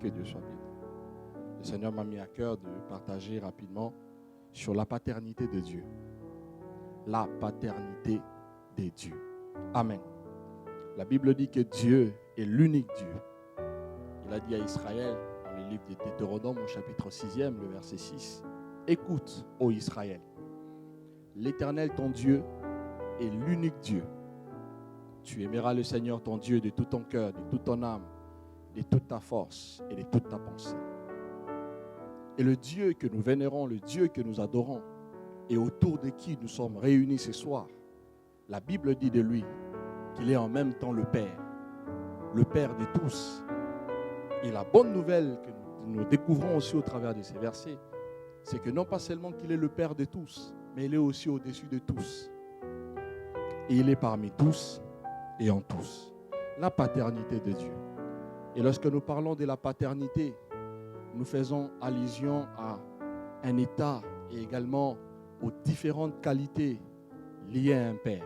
Que Dieu soit béni. Le Seigneur m'a mis à cœur de partager rapidement sur la paternité de Dieu. La paternité de Dieu. Amen. La Bible dit que Dieu est l'unique Dieu. Il a dit à Israël, dans le livre de Deutéronome, au chapitre 6e, le verset 6, « Écoute, ô Israël, l'Éternel ton Dieu est l'unique Dieu. Tu aimeras le Seigneur ton Dieu de tout ton cœur, de toute ton âme, de toute ta force et de toute ta pensée. » Et le Dieu que nous vénérons, le Dieu que nous adorons, et autour de qui nous sommes réunis ce soir, la Bible dit de lui qu'il est en même temps le Père de tous. Et la bonne nouvelle que nous découvrons aussi au travers de ces versets, c'est que non pas seulement qu'il est le Père de tous, mais il est aussi au-dessus de tous. Et il est parmi tous et en tous. La paternité de Dieu. Et lorsque nous parlons de la paternité, nous faisons allusion à un état et également aux différentes qualités liées à un Père.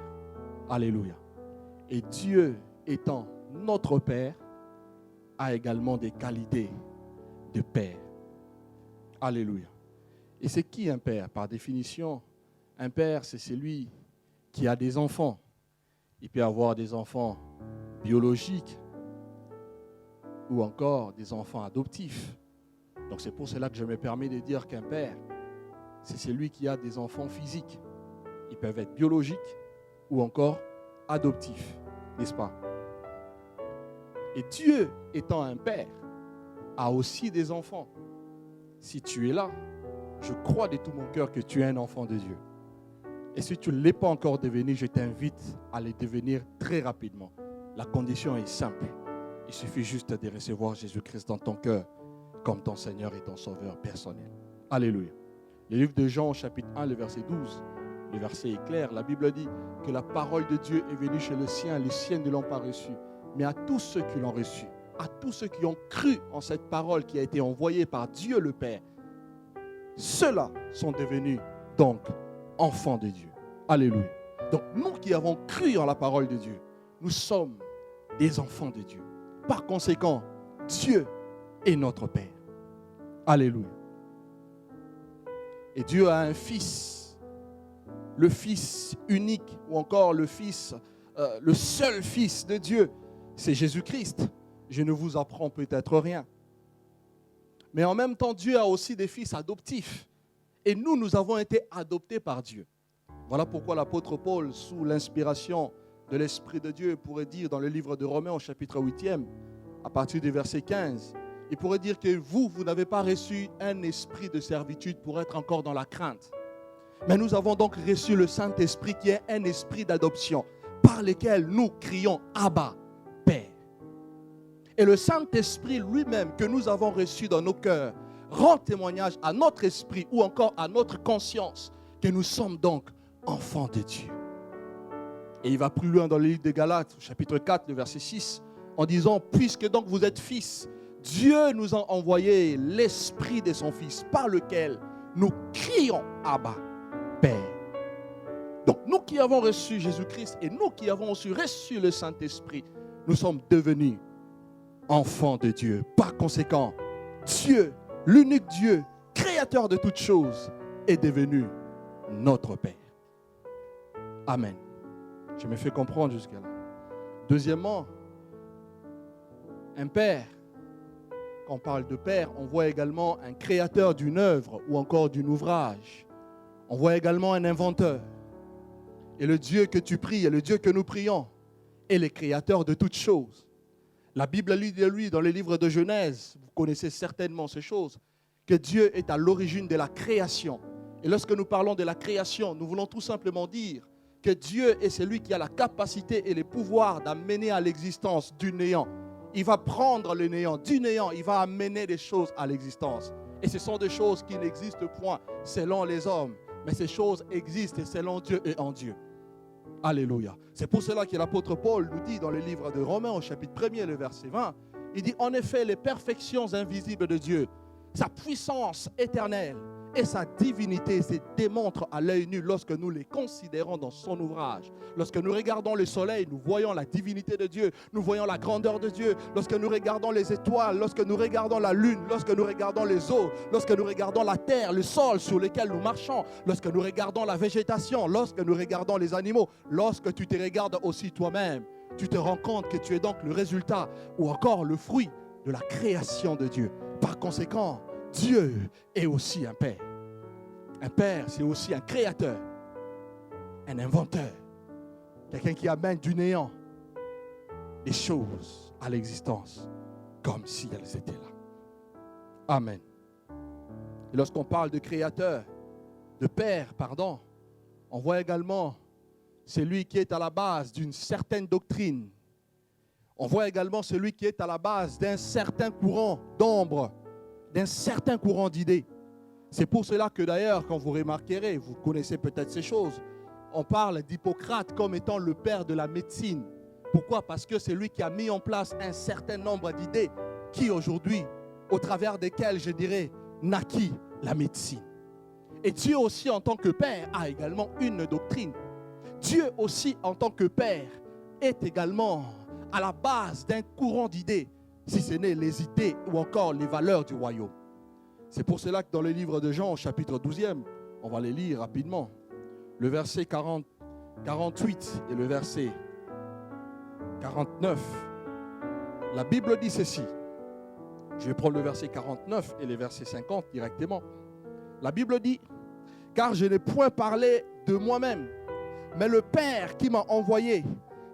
Alléluia. Et Dieu étant notre Père, a également des qualités de Père. Alléluia. Et c'est qui un Père? Par définition, un Père, c'est celui qui a des enfants. Il peut avoir des enfants biologiques, ou encore des enfants adoptifs. Donc c'est pour cela que je me permets de dire qu'un père, c'est celui qui a des enfants physiques. Ils peuvent être biologiques ou encore adoptifs, n'est-ce pas? Et Dieu, étant un père, a aussi des enfants. Si tu es là, je crois de tout mon cœur que tu es un enfant de Dieu. Et si tu ne l'es pas encore devenu, je t'invite à le devenir très rapidement. La condition est simple. Il suffit juste de recevoir Jésus-Christ dans ton cœur comme ton Seigneur et ton Sauveur personnel. Alléluia. Le livre de Jean, chapitre 1, le verset 12, le verset est clair. La Bible dit que la parole de Dieu est venue chez les siens ne l'ont pas reçue. Mais à tous ceux qui l'ont reçue, à tous ceux qui ont cru en cette parole qui a été envoyée par Dieu le Père, ceux-là sont devenus donc enfants de Dieu. Alléluia. Donc nous qui avons cru en la parole de Dieu, nous sommes des enfants de Dieu. Par conséquent, Dieu est notre Père. Alléluia. Et Dieu a un fils, le fils unique, ou encore le fils, le seul fils de Dieu, c'est Jésus-Christ. Je ne vous apprends peut-être rien. Mais en même temps, Dieu a aussi des fils adoptifs. Et nous avons été adoptés par Dieu. Voilà pourquoi l'apôtre Paul, sous l'inspiration de l'Esprit de Dieu, pourrait dire dans le livre de Romains au chapitre 8e, à partir du verset 15, il pourrait dire que vous n'avez pas reçu un esprit de servitude pour être encore dans la crainte. Mais nous avons donc reçu le Saint-Esprit qui est un esprit d'adoption par lequel nous crions « Abba, Père ». Et le Saint-Esprit lui-même que nous avons reçu dans nos cœurs rend témoignage à notre esprit ou encore à notre conscience que nous sommes donc enfants de Dieu. Et il va plus loin dans le livre de Galates, chapitre 4, le verset 6, en disant « Puisque donc vous êtes fils, Dieu nous a envoyé l'esprit de son Fils, par lequel nous crions « Abba, Père ». Donc nous qui avons reçu Jésus-Christ et nous qui avons aussi reçu le Saint-Esprit, nous sommes devenus enfants de Dieu. Par conséquent, Dieu, l'unique Dieu, créateur de toutes choses, est devenu notre Père. Amen. Je me fais comprendre jusqu'à là. Deuxièmement, un père, quand on parle de père, on voit également un créateur d'une œuvre ou encore d'un ouvrage. On voit également un inventeur. Et le Dieu que tu pries et le Dieu que nous prions est le créateur de toutes choses. La Bible dit de lui dans le livre de Genèse, vous connaissez certainement ces choses, que Dieu est à l'origine de la création. Et lorsque nous parlons de la création, nous voulons tout simplement dire que Dieu est celui qui a la capacité et le pouvoir d'amener à l'existence du néant. Il va prendre le néant, du néant, il va amener des choses à l'existence. Et ce sont des choses qui n'existent point selon les hommes. Mais ces choses existent selon Dieu et en Dieu. Alléluia. C'est pour cela que l'apôtre Paul nous dit dans le livre de Romains au chapitre 1er, le verset 20, il dit en effet les perfections invisibles de Dieu, sa puissance éternelle et sa divinité se démontrent à l'œil nu lorsque nous les considérons dans son ouvrage. Lorsque nous regardons le soleil, nous voyons la divinité de Dieu, nous voyons la grandeur de Dieu. Lorsque nous regardons les étoiles, lorsque nous regardons la lune, lorsque nous regardons les eaux, lorsque nous regardons la terre, le sol sur lequel nous marchons, lorsque nous regardons la végétation, lorsque nous regardons les animaux, lorsque tu te regardes aussi toi-même, tu te rends compte que tu es donc le résultat ou encore le fruit de la création de Dieu. Par conséquent, Dieu est aussi un Père. Un Père, c'est aussi un créateur, un inventeur, quelqu'un qui amène du néant des choses à l'existence comme si elles étaient là. Amen. Et lorsqu'on parle de créateur, de Père, pardon, on voit également celui qui est à la base d'une certaine doctrine. On voit également celui qui est à la base d'un certain courant d'ombre, d'un certain courant d'idées. C'est pour cela que d'ailleurs, quand vous remarquerez, vous connaissez peut-être ces choses, on parle d'Hippocrate comme étant le père de la médecine. Pourquoi? Parce que c'est lui qui a mis en place un certain nombre d'idées qui aujourd'hui, au travers desquelles, je dirais, naquit la médecine. Et Dieu aussi, en tant que Père, a également une doctrine. Dieu aussi, en tant que Père, est également à la base d'un courant d'idées, si ce n'est les idées ou encore les valeurs du royaume. C'est pour cela que dans le livre de Jean, au chapitre 12e, on va les lire rapidement, le verset 48 et le verset 49, la Bible dit ceci. Je vais prendre le verset 49 et le verset 50 directement. La Bible dit, « Car je n'ai point parlé de moi-même, mais le Père qui m'a envoyé,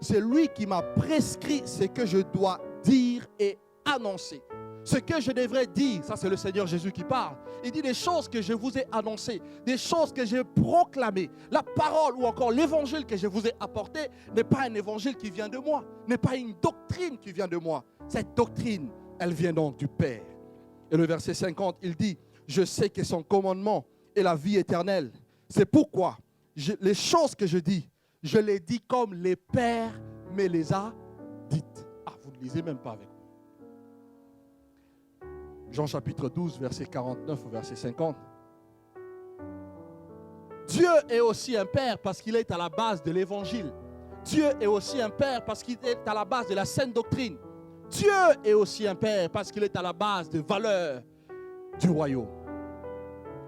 c'est lui qui m'a prescrit ce que je dois dire et annoncer. » Ce que je devrais dire, ça c'est le Seigneur Jésus qui parle. Il dit des choses que je vous ai annoncées, des choses que j'ai proclamées. La parole ou encore l'évangile que je vous ai apporté n'est pas un évangile qui vient de moi, n'est pas une doctrine qui vient de moi. Cette doctrine, elle vient donc du Père. Et le verset 50, il dit, je sais que son commandement est la vie éternelle. C'est pourquoi les choses que je dis, je les dis comme les pères me les a dites. Ah, vous ne lisez même pas avec moi. Jean chapitre 12, verset 49 au verset 50. Dieu est aussi un Père parce qu'il est à la base de l'évangile. Dieu est aussi un Père parce qu'il est à la base de la saine doctrine. Dieu est aussi un Père parce qu'il est à la base des valeurs du royaume.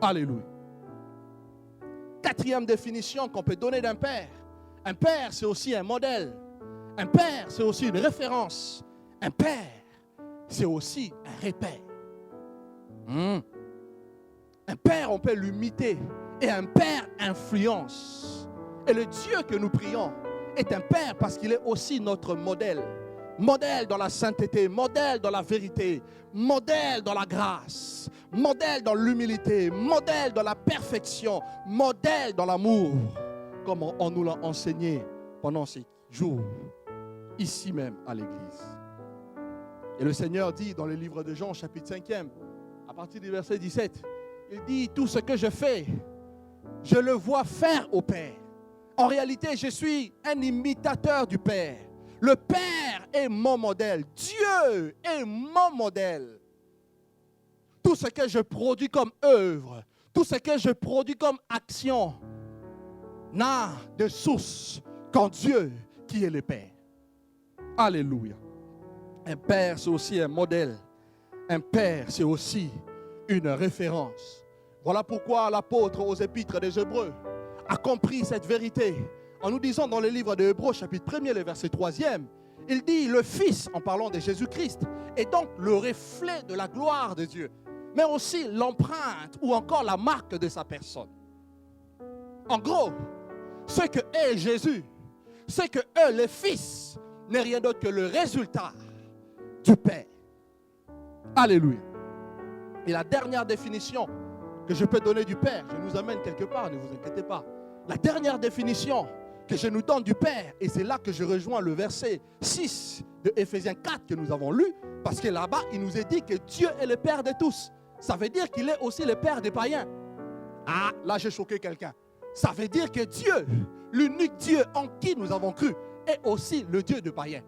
Alléluia. Quatrième définition qu'on peut donner d'un Père. Un Père, c'est aussi un modèle. Un Père, c'est aussi une référence. Un Père, c'est aussi un repère. Un Père, on peut l'imiter. Et un Père influence. Et le Dieu que nous prions est un Père parce qu'il est aussi notre modèle. Modèle dans la sainteté, modèle dans la vérité, modèle dans la grâce, modèle dans l'humilité, modèle dans la perfection, modèle dans l'amour, comme on nous l'a enseigné pendant ces jours, ici même à l'église. Et le Seigneur dit dans le livre de Jean, chapitre 5e, à partir du verset 17, il dit, tout ce que je fais, je le vois faire au Père. En réalité, je suis un imitateur du Père. Le Père est mon modèle. Dieu est mon modèle. Tout ce que je produis comme œuvre, tout ce que je produis comme action, n'a de source qu'en Dieu qui est le Père. Alléluia. Un Père, c'est aussi un modèle. Un Père, c'est aussi une référence. Voilà pourquoi l'apôtre aux Épîtres des Hébreux a compris cette vérité. En nous disant dans le livre de Hébreux, chapitre 1er, le verset 3e, il dit, le Fils, en parlant de Jésus-Christ, est donc le reflet de la gloire de Dieu, mais aussi l'empreinte ou encore la marque de sa personne. En gros, ce que est Jésus, ce que est le Fils, n'est rien d'autre que le résultat du Père. Alléluia. Et la dernière définition que je peux donner du Père, je nous amène quelque part, ne vous inquiétez pas. La dernière définition que je nous donne du Père, et c'est là que je rejoins le verset 6 de Éphésiens 4 que nous avons lu, parce que là-bas, il nous est dit que Dieu est le Père de tous. Ça veut dire qu'il est aussi le Père des païens. Ah, là j'ai choqué quelqu'un. Ça veut dire que Dieu, l'unique Dieu en qui nous avons cru, est aussi le Dieu de païens.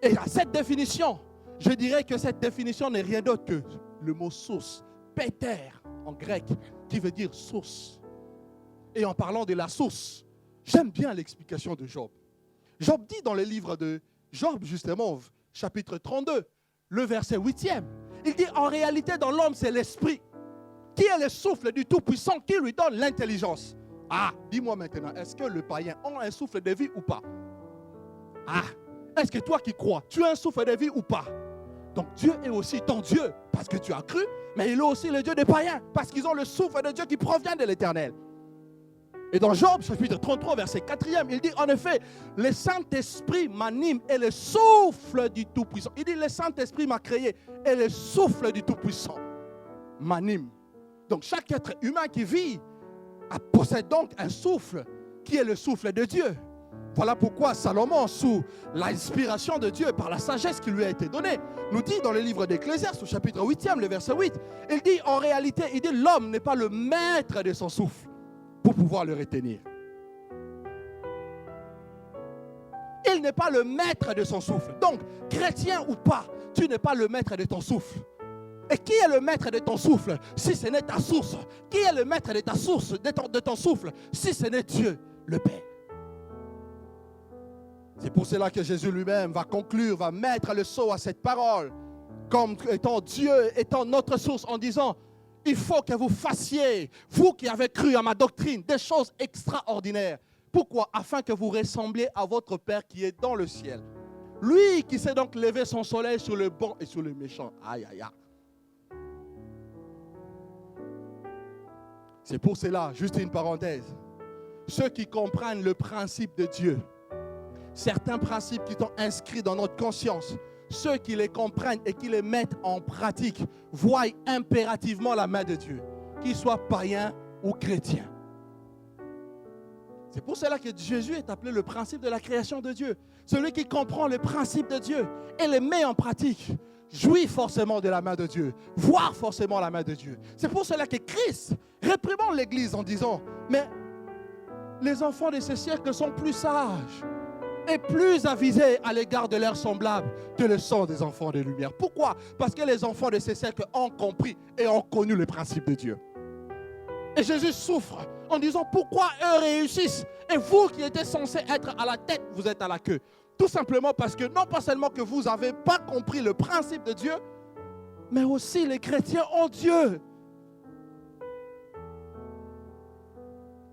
Et à cette définition, je dirais que cette définition n'est rien d'autre que le mot source, péter en grec, qui veut dire source. Et en parlant de la source, j'aime bien l'explication de Job. Job dit dans le livre de Job, justement, chapitre 32, le verset 8e, il dit en réalité dans l'homme c'est l'esprit, qui est le souffle du Tout-Puissant, qui lui donne l'intelligence. Ah, dis-moi maintenant, est-ce que le païen a un souffle de vie ou pas? Ah, est-ce que toi qui crois, tu as un souffle de vie ou pas? Donc Dieu est aussi ton Dieu, parce que tu as cru, mais il est aussi le Dieu des païens, parce qu'ils ont le souffle de Dieu qui provient de l'Éternel. Et dans Job, chapitre 33, verset 4e, il dit en effet, le Saint-Esprit m'anime et le souffle du Tout-Puissant. Il dit, le Saint-Esprit m'a créé et le souffle du Tout-Puissant m'anime. Donc chaque être humain qui vit possède donc un souffle qui est le souffle de Dieu. Voilà pourquoi Salomon, sous l'inspiration de Dieu, par la sagesse qui lui a été donnée, nous dit dans le livre d'Ecclésiaste, au chapitre 8e, le verset 8, il dit en réalité, il dit l'homme n'est pas le maître de son souffle pour pouvoir le retenir. Il n'est pas le maître de son souffle. Donc, chrétien ou pas, tu n'es pas le maître de ton souffle. Et qui est le maître de ton souffle si ce n'est ta source? Qui est le maître de ta source, de ton souffle, si ce n'est Dieu, le Père? C'est pour cela que Jésus lui-même va conclure, va mettre le sceau à cette parole, comme étant Dieu, étant notre source, en disant, il faut que vous fassiez, vous qui avez cru à ma doctrine, des choses extraordinaires. Pourquoi? Afin que vous ressembliez à votre Père qui est dans le ciel. Lui qui s'est donc levé son soleil sur le bon et sur le méchant. Aïe, aïe, aïe. C'est pour cela, juste une parenthèse, ceux qui comprennent le principe de Dieu, certains principes qui sont inscrits dans notre conscience, ceux qui les comprennent et qui les mettent en pratique, voient impérativement la main de Dieu, qu'ils soient païens ou chrétiens. C'est pour cela que Jésus est appelé le principe de la création de Dieu. Celui qui comprend le principe de Dieu et les met en pratique, jouit forcément de la main de Dieu, voit forcément la main de Dieu. C'est pour cela que Christ réprimande l'Église en disant, mais les enfants de ce siècle sont plus sages et plus avisés à l'égard de leurs semblables que le sont des enfants de lumière. Pourquoi? Parce que les enfants de ces siècles ont compris et ont connu le principe de Dieu. Et Jésus souffre en disant, pourquoi eux réussissent et vous qui étiez censés être à la tête, vous êtes à la queue? Tout simplement parce que non pas seulement que vous n'avez pas compris le principe de Dieu, mais aussi les chrétiens ont Dieu.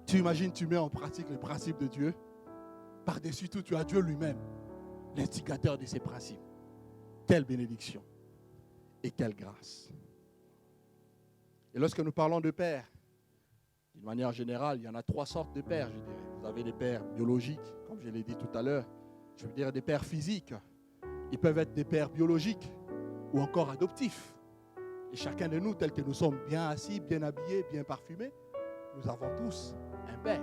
Tu imagines, tu mets en pratique le principe de Dieu. Par-dessus tout, tu as Dieu lui-même, l'instigateur de ces principes. Quelle bénédiction et quelle grâce. Et lorsque nous parlons de pères, d'une manière générale, il y en a 3 sortes de pères, je dirais. Vous avez des pères biologiques, comme je l'ai dit tout à l'heure. Je veux dire des pères physiques. Ils peuvent être des pères biologiques ou encore adoptifs. Et chacun de nous, tel que nous sommes bien assis, bien habillés, bien parfumés, nous avons tous un père.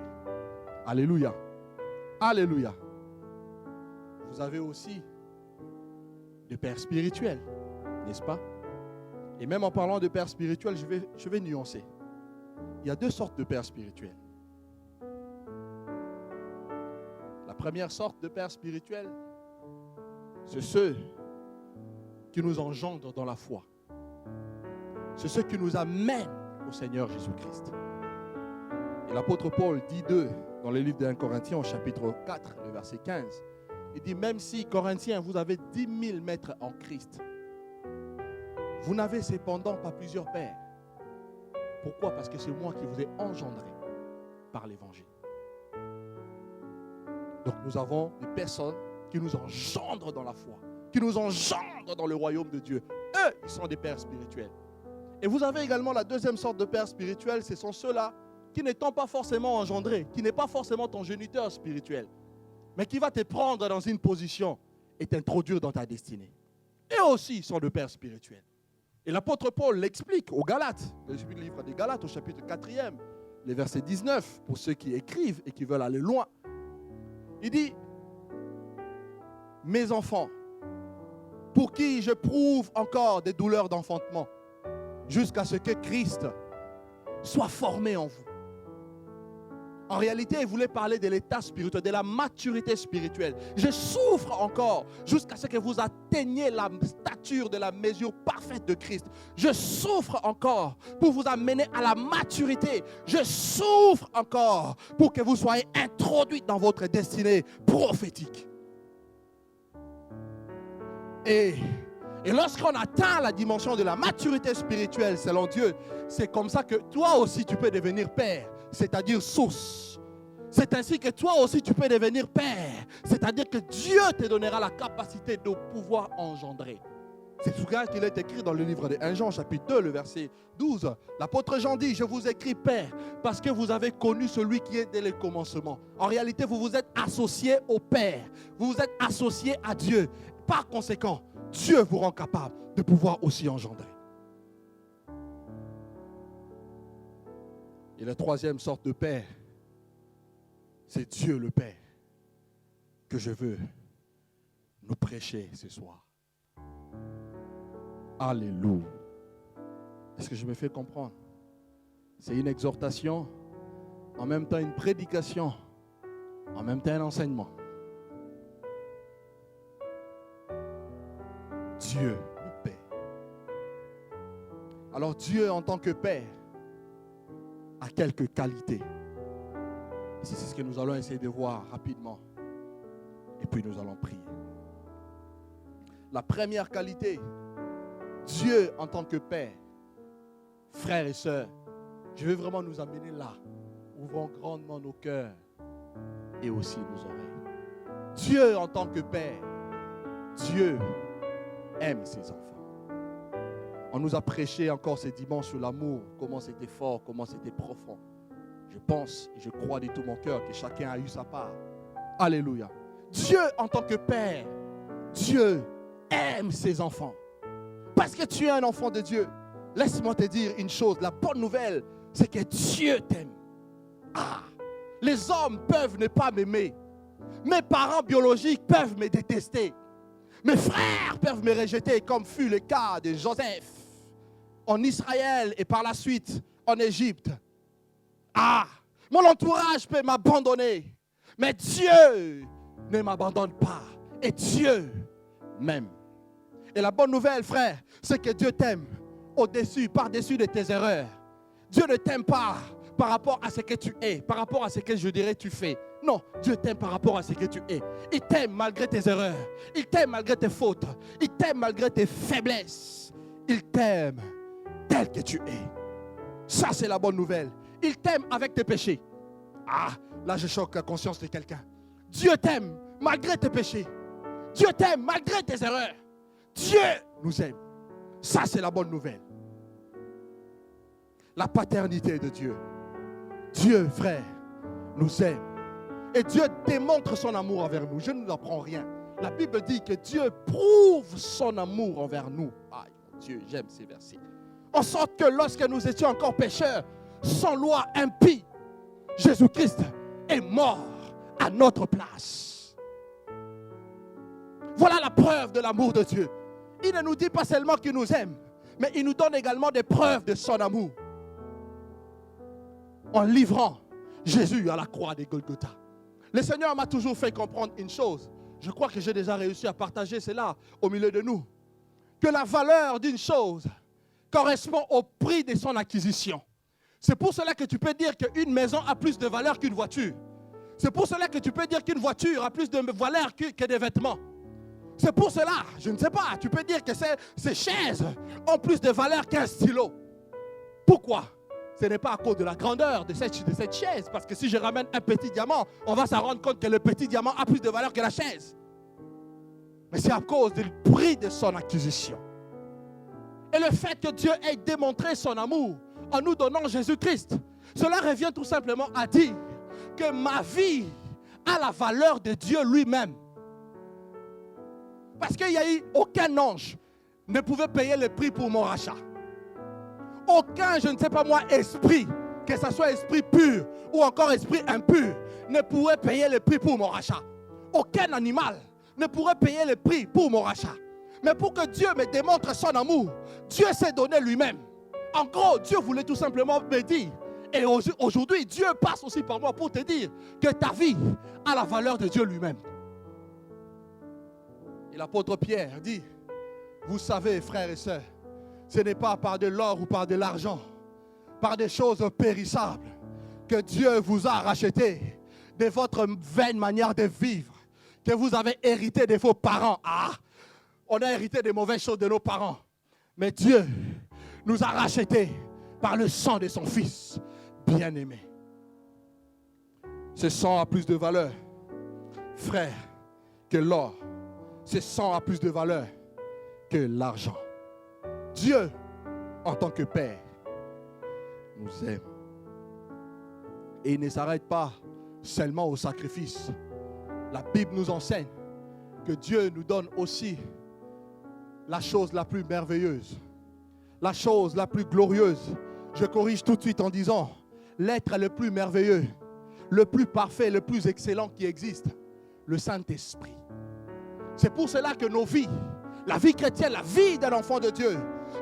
Alléluia. Alléluia. Vous avez aussi des pères spirituels, n'est-ce pas? Et même en parlant de pères spirituels, je vais nuancer. Il y a 2 sortes de pères spirituels. La première sorte de pères spirituels, c'est ceux qui nous engendrent dans la foi. C'est ceux qui nous amènent au Seigneur Jésus-Christ. Et l'apôtre Paul dit d'eux dans le livre de 1 Corinthiens au chapitre 4, le verset 15. Il dit, même si, Corinthiens, vous avez 10 000 maîtres en Christ, vous n'avez cependant pas plusieurs pères. Pourquoi? Parce que c'est moi qui vous ai engendré par l'évangile. Donc nous avons des personnes qui nous engendrent dans la foi, qui nous engendrent dans le royaume de Dieu. Eux, ils sont des pères spirituels. Et vous avez également la deuxième sorte de pères spirituels, ce sont ceux-là qui n'étant pas forcément engendrés, qui n'est pas forcément ton géniteur spirituel, mais qui va te prendre dans une position et t'introduire dans ta destinée. Et aussi, ils sont des pères spirituels. Et l'apôtre Paul l'explique aux Galates, le livre des Galates au chapitre 4e, le verset 19, pour ceux qui écrivent et qui veulent aller loin. Il dit, mes enfants, pour qui je prouve encore des douleurs d'enfantement, jusqu'à ce que Christ soit formé en vous. En réalité, il voulait parler de l'état spirituel, de la maturité spirituelle. Je souffre encore jusqu'à ce que vous atteigniez la stature de la mesure parfaite de Christ. Je souffre encore pour vous amener à la maturité. Je souffre encore pour que vous soyez introduits dans votre destinée prophétique. Et lorsqu'on atteint la dimension de la maturité spirituelle selon Dieu, c'est comme ça que toi aussi tu peux devenir père, c'est-à-dire source. C'est ainsi que toi aussi tu peux devenir père, c'est-à-dire que Dieu te donnera la capacité de pouvoir engendrer. C'est ce qu'il est écrit dans le livre de 1 Jean, chapitre 2, le verset 12. L'apôtre Jean dit, je vous écris père, parce que vous avez connu celui qui est dès le commencement. En réalité, vous vous êtes associé au Père, vous vous êtes associé à Dieu. Par conséquent, Dieu vous rend capable de pouvoir aussi engendrer. Et la troisième sorte de Père, c'est Dieu le Père que je veux nous prêcher ce soir. Alléluia. Est-ce que je me fais comprendre? C'est une exhortation, en même temps une prédication, en même temps un enseignement. Dieu le Père. Alors Dieu en tant que Père a quelques qualités. C'est ce que nous allons essayer de voir rapidement. Et puis nous allons prier. La première qualité, Dieu en tant que Père, frères et sœurs, je veux vraiment nous amener là. Ouvrons grandement nos cœurs et aussi nos oreilles. Dieu en tant que Père, Dieu aime ses enfants. On nous a prêché encore ces dimanches sur l'amour, comment c'était fort, comment c'était profond. Je pense et je crois de tout mon cœur que chacun a eu sa part. Alléluia. Dieu en tant que Père, Dieu aime ses enfants. Parce que tu es un enfant de Dieu. Laisse-moi te dire une chose, la bonne nouvelle, c'est que Dieu t'aime. Les hommes peuvent ne pas m'aimer. Mes parents biologiques peuvent me détester. Mes frères peuvent me rejeter, comme fut le cas de Joseph en Israël et par la suite en Égypte. Mon entourage peut m'abandonner, mais Dieu ne m'abandonne pas et Dieu m'aime. Et la bonne nouvelle, frère, c'est que Dieu t'aime au-dessus, par-dessus de tes erreurs. Dieu ne t'aime pas par rapport à ce que tu es, par rapport à ce que je dirais tu fais. Non, Dieu t'aime par rapport à ce que tu es. Il t'aime malgré tes erreurs. Il t'aime malgré tes fautes. Il t'aime malgré tes faiblesses. Il t'aime tel que tu es. Ça, c'est la bonne nouvelle. Il t'aime avec tes péchés. Là, je choque la conscience de quelqu'un. Dieu t'aime malgré tes péchés. Dieu t'aime malgré tes erreurs. Dieu nous aime. Ça, c'est la bonne nouvelle. La paternité de Dieu. Dieu, frère, nous aime. Et Dieu démontre son amour envers nous. Je ne nous apprends rien. La Bible dit que Dieu prouve son amour envers nous. Mon Dieu, j'aime ces versets. En sorte que lorsque nous étions encore pécheurs, sans loi impie, Jésus-Christ est mort à notre place. Voilà la preuve de l'amour de Dieu. Il ne nous dit pas seulement qu'il nous aime, mais il nous donne également des preuves de son amour. En livrant Jésus à la croix de Golgotha. Le Seigneur m'a toujours fait comprendre une chose. Je crois que j'ai déjà réussi à partager cela au milieu de nous. Que la valeur d'une chose correspond au prix de son acquisition. C'est pour cela que tu peux dire qu'une maison a plus de valeur qu'une voiture. C'est pour cela que tu peux dire qu'une voiture a plus de valeur que des vêtements. C'est pour cela, je ne sais pas, tu peux dire que ces chaises ont plus de valeur qu'un stylo. Pourquoi? Ce n'est pas à cause de la grandeur de cette chaise, parce que si je ramène un petit diamant, on va s'en rendre compte que le petit diamant a plus de valeur que la chaise. Mais c'est à cause du prix de son acquisition. Et le fait que Dieu ait démontré son amour en nous donnant Jésus-Christ, cela revient tout simplement à dire que ma vie a la valeur de Dieu lui-même. Parce qu'il n'y a eu aucun ange ne pouvait payer le prix pour mon rachat. Aucun, je ne sais pas moi, esprit, que ce soit esprit pur ou encore esprit impur, ne pourrait payer le prix pour mon rachat. Aucun animal ne pourrait payer le prix pour mon rachat. Mais pour que Dieu me démontre son amour, Dieu s'est donné lui-même. En gros, Dieu voulait tout simplement me dire, et aujourd'hui, Dieu passe aussi par moi pour te dire que ta vie a la valeur de Dieu lui-même. Et l'apôtre Pierre dit, vous savez, frères et sœurs, ce n'est pas par de l'or ou par de l'argent, par des choses périssables, que Dieu vous a racheté de votre vaine manière de vivre, que vous avez hérité de vos parents. Ah, on a hérité des mauvaises choses de nos parents. Mais Dieu nous a rachetés par le sang de son Fils bien-aimé. Ce sang a plus de valeur, frère, que l'or. Ce sang a plus de valeur que l'argent. Dieu, en tant que Père, nous aime. Et il ne s'arrête pas seulement au sacrifice. La Bible nous enseigne que Dieu nous donne aussi la chose la plus merveilleuse, la chose la plus glorieuse. Je corrige tout de suite en disant, l'être le plus merveilleux, le plus parfait, le plus excellent qui existe, le Saint-Esprit. C'est pour cela que nos vies, la vie chrétienne, la vie d'un enfant de Dieu,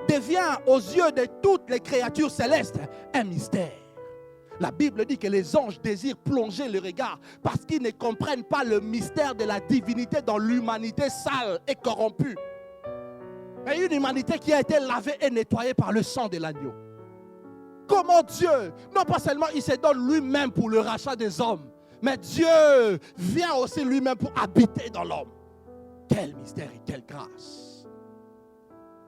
devient aux yeux de toutes les créatures célestes un mystère. La Bible dit que les anges désirent plonger le regard parce qu'ils ne comprennent pas le mystère de la divinité dans l'humanité sale et corrompue. Mais une humanité qui a été lavée et nettoyée par le sang de l'agneau. Comment Dieu, non pas seulement il se donne lui-même pour le rachat des hommes, mais Dieu vient aussi lui-même pour habiter dans l'homme. Quel mystère et quelle grâce.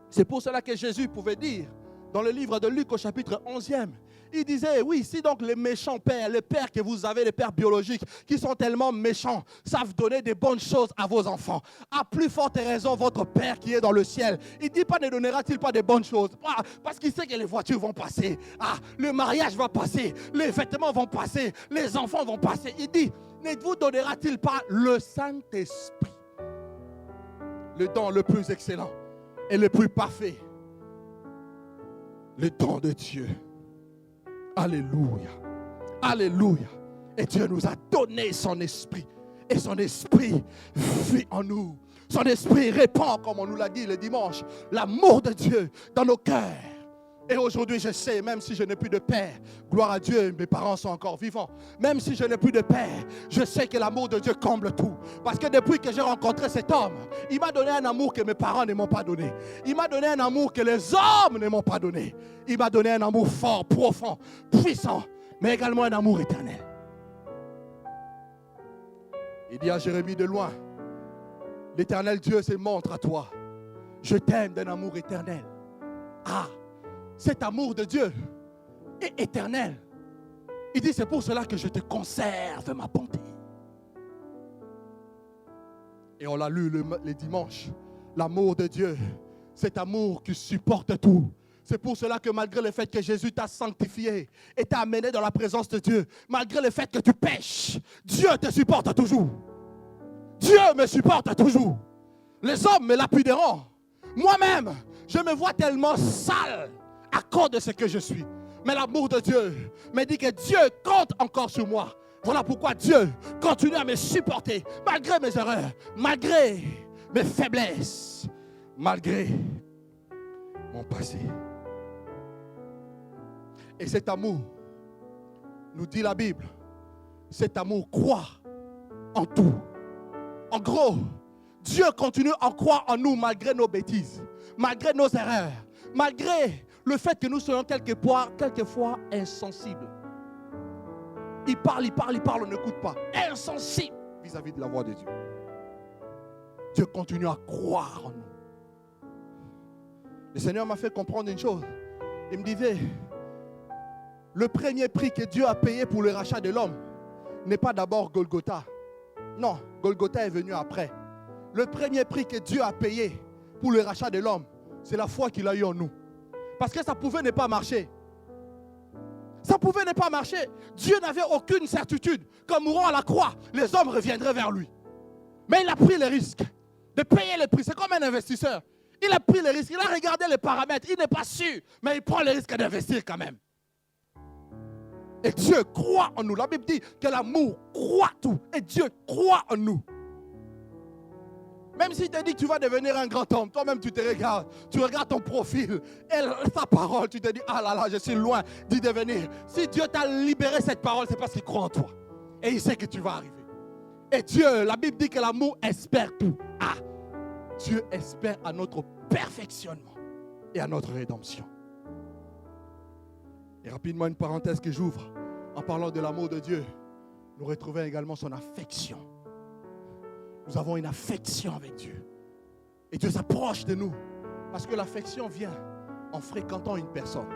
C'est pour cela que Jésus pouvait dire dans le livre de Luc au chapitre 11e, il disait, oui, si donc les méchants pères, les pères que vous avez, les pères biologiques, qui sont tellement méchants, savent donner des bonnes choses à vos enfants, à plus forte raison, votre Père qui est dans le ciel, il ne dit pas, ne donnera-t-il pas des bonnes choses? Parce qu'il sait que les voitures vont passer, le mariage va passer, les vêtements vont passer, les enfants vont passer. Il dit, ne vous donnera-t-il pas le Saint-Esprit, le don le plus excellent et le plus parfait, le don de Dieu. Alléluia. Alléluia. Et Dieu nous a donné son esprit. Et son esprit vit en nous. Son esprit répand, comme on nous l'a dit le dimanche, l'amour de Dieu dans nos cœurs. Et aujourd'hui, je sais, même si je n'ai plus de père, gloire à Dieu, mes parents sont encore vivants. Même si je n'ai plus de père, je sais que l'amour de Dieu comble tout. Parce que depuis que j'ai rencontré cet homme, il m'a donné un amour que mes parents ne m'ont pas donné. Il m'a donné un amour que les hommes ne m'ont pas donné. Il m'a donné un amour fort, profond, puissant, mais également un amour éternel. Il dit à Jérémie de loin, l'Éternel Dieu se montre à toi. Je t'aime d'un amour éternel. Cet amour de Dieu est éternel. Il dit, c'est pour cela que je te conserve ma bonté. Et on l'a lu le dimanche. L'amour de Dieu, cet amour qui supporte tout. C'est pour cela que malgré le fait que Jésus t'a sanctifié et t'a amené dans la présence de Dieu, malgré le fait que tu pêches, Dieu te supporte toujours. Dieu me supporte toujours. Les hommes me lapideront. Moi-même, je me vois tellement sale à cause de ce que je suis. Mais l'amour de Dieu me dit que Dieu compte encore sur moi. Voilà pourquoi Dieu continue à me supporter, malgré mes erreurs, malgré mes faiblesses, malgré mon passé. Et cet amour, nous dit la Bible, cet amour croit en tout. En gros, Dieu continue à croire en nous malgré nos bêtises, malgré nos erreurs, malgré le fait que nous soyons quelquefois insensibles. Il parle, on n'écoute pas. Insensible vis-à-vis de la voix de Dieu. Dieu continue à croire en nous. Le Seigneur m'a fait comprendre une chose. Il me disait, le premier prix que Dieu a payé pour le rachat de l'homme n'est pas d'abord Golgotha. Non, Golgotha est venu après. Le premier prix que Dieu a payé pour le rachat de l'homme, c'est la foi qu'il a eue en nous. Parce que ça pouvait ne pas marcher. Ça pouvait ne pas marcher. Dieu n'avait aucune certitude qu'en mourant à la croix, les hommes reviendraient vers lui. Mais il a pris le risque de payer le prix. C'est comme un investisseur. Il a pris le risque, il a regardé les paramètres. Il n'est pas sûr, mais il prend le risque d'investir quand même. Et Dieu croit en nous. La Bible dit que l'amour croit tout. Et Dieu croit en nous. Même si tu dis que tu vas devenir un grand homme, toi-même tu te regardes, tu regardes ton profil et sa parole, tu te dis, ah là là, je suis loin d'y devenir. Si Dieu t'a libéré cette parole, c'est parce qu'il croit en toi. Et il sait que tu vas arriver. Et Dieu, la Bible dit que l'amour espère tout. Ah, Dieu espère à notre perfectionnement et à notre rédemption. Et rapidement, une parenthèse que j'ouvre, en parlant de l'amour de Dieu, nous retrouvons également son affection. Nous avons une affection avec Dieu. Et Dieu s'approche de nous. Parce que l'affection vient en fréquentant une personne.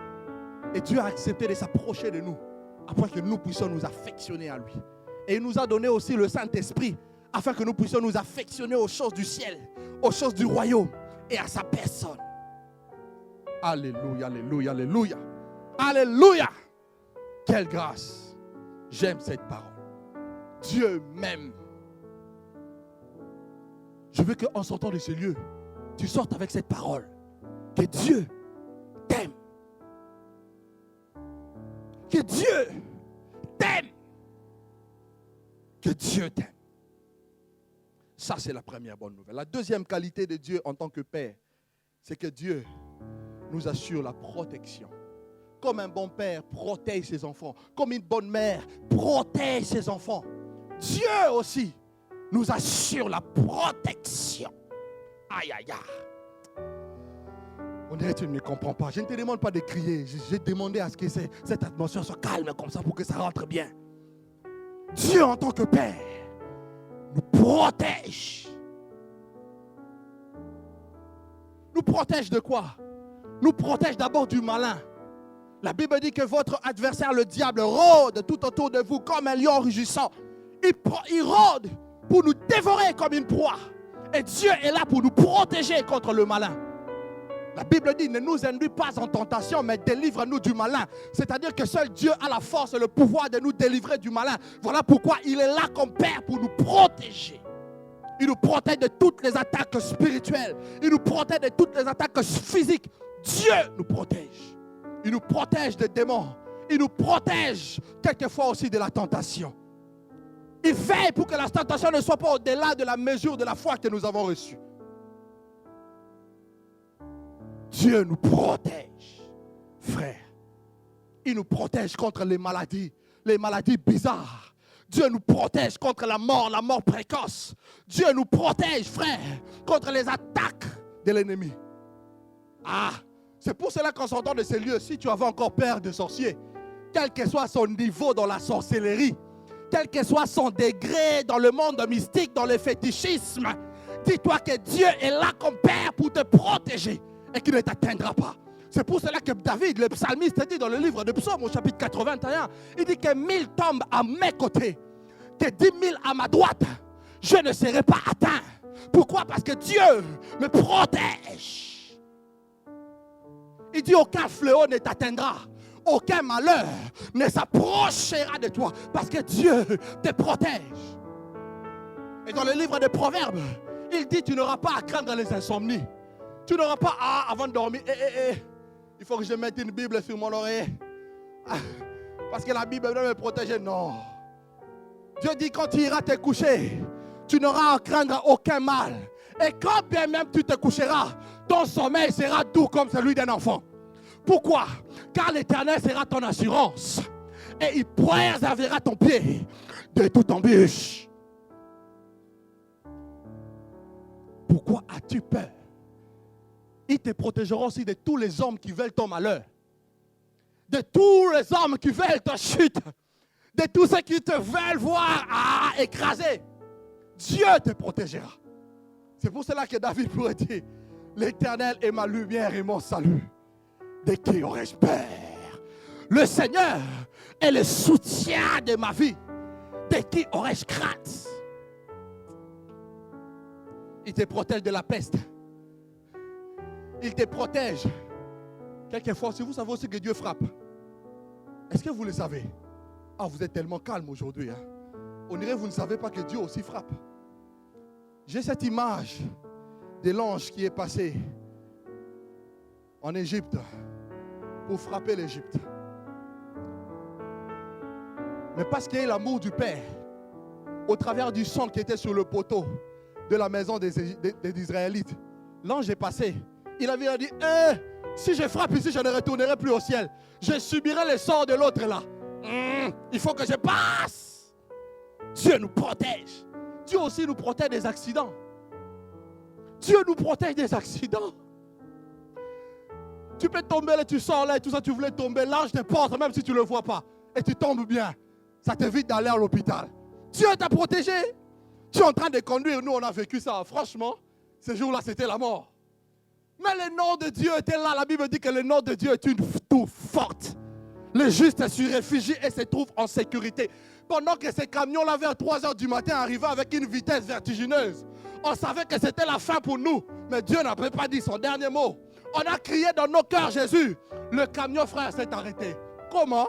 Et Dieu a accepté de s'approcher de nous afin que nous puissions nous affectionner à lui. Et il nous a donné aussi le Saint-Esprit afin que nous puissions nous affectionner aux choses du ciel, aux choses du royaume et à sa personne. Alléluia, alléluia, alléluia. Alléluia. Quelle grâce. J'aime cette parole. Dieu m'aime. Je veux qu'en sortant de ce lieu, tu sortes avec cette parole. Que Dieu t'aime. Que Dieu t'aime. Que Dieu t'aime. Ça, c'est la première bonne nouvelle. La deuxième qualité de Dieu en tant que Père, c'est que Dieu nous assure la protection. Comme un bon père protège ses enfants, comme une bonne mère protège ses enfants, Dieu aussi nous assure la protection. Aïe, aïe, aïe. On dirait que tu ne me comprends pas. Je ne te demande pas de crier. J'ai demandé à ce que cette atmosphère soit calme comme ça pour que ça rentre bien. Dieu en tant que Père nous protège. Nous protège de quoi? Nous protège d'abord du malin. La Bible dit que votre adversaire, le diable, rôde tout autour de vous comme un lion rugissant. Il rôde pour nous dévorer comme une proie. Et Dieu est là pour nous protéger contre le malin. La Bible dit, ne nous induis pas en tentation, mais délivre-nous du malin. C'est-à-dire que seul Dieu a la force et le pouvoir de nous délivrer du malin. Voilà pourquoi il est là comme Père pour nous protéger. Il nous protège de toutes les attaques spirituelles. Il nous protège de toutes les attaques physiques. Dieu nous protège. Il nous protège des démons. Il nous protège quelquefois aussi de la tentation. Il veille pour que la tentation ne soit pas au-delà de la mesure de la foi que nous avons reçue. Dieu nous protège, frère. Il nous protège contre les maladies bizarres. Dieu nous protège contre la mort précoce. Dieu nous protège, frère, contre les attaques de l'ennemi. Ah, c'est pour cela qu'en sortant de ces lieux, si tu avais encore peur de sorciers, quel que soit son niveau dans la sorcellerie, quel que soit son degré dans le monde mystique, dans le fétichisme, dis-toi que Dieu est là comme Père pour te protéger et qu'il ne t'atteindra pas. C'est pour cela que David, le psalmiste, dit dans le livre de Psaume, au chapitre 81, il dit que 1000 tombent à mes côtés, que 10 000 à ma droite, je ne serai pas atteint. Pourquoi? Parce que Dieu me protège. Il dit aucun fléau ne t'atteindra. Aucun malheur ne s'approchera de toi parce que Dieu te protège. Et dans le livre des Proverbes, il dit tu n'auras pas à craindre les insomnies. Tu n'auras pas à, avant de dormir, il faut que je mette une Bible sur mon oreiller. Parce que la Bible doit me protéger. Non. Dieu dit quand tu iras te coucher, tu n'auras à craindre aucun mal. Et quand bien même tu te coucheras, ton sommeil sera doux comme celui d'un enfant. Pourquoi? Car l'Éternel sera ton assurance. Et il préservera ton pied de toute embûche. Pourquoi as-tu peur? Il te protégera aussi de tous les hommes qui veulent ton malheur. De tous les hommes qui veulent ta chute. De tous ceux qui te veulent voir écraser. Dieu te protégera. C'est pour cela que David pourrait dire, l'Éternel est ma lumière et mon salut. De qui aurais-je peur? Le Seigneur est le soutien de ma vie. De qui aurais-je crainte? Il te protège de la peste. Il te protège. Quelquefois, si vous savez aussi que Dieu frappe, est-ce que vous le savez? Ah, vous êtes tellement calme aujourd'hui. Hein? On dirait que vous ne savez pas que Dieu aussi frappe. J'ai cette image de l'ange qui est passé en Égypte pour frapper l'Égypte. Mais parce qu'il y a l'amour du Père, au travers du sang qui était sur le poteau, de la maison des Israélites. L'ange est passé. Il avait dit, si je frappe ici, je ne retournerai plus au ciel. Je subirai le sort de l'autre là. Il faut que je passe. Dieu nous protège. Dieu aussi nous protège des accidents. Dieu nous protège des accidents. Tu peux tomber là, tu sors là et tout ça, tu voulais tomber. L'ange te porte même si tu ne le vois pas. Et tu tombes bien. Ça t'évite d'aller à l'hôpital. Dieu t'a protégé. Tu es en train de conduire. Nous, on a vécu ça. Franchement, ce jour-là, c'était la mort. Mais le nom de Dieu était là. La Bible dit que le nom de Dieu est une tour forte. Le juste s'y réfugie et se trouve en sécurité. Pendant que ces camions-là, vers 3 heures du matin, arrivaient avec une vitesse vertigineuse, on savait que c'était la fin pour nous. Mais Dieu n'avait pas dit son dernier mot. On a crié dans nos cœurs Jésus. Le camion, frère, s'est arrêté. Comment?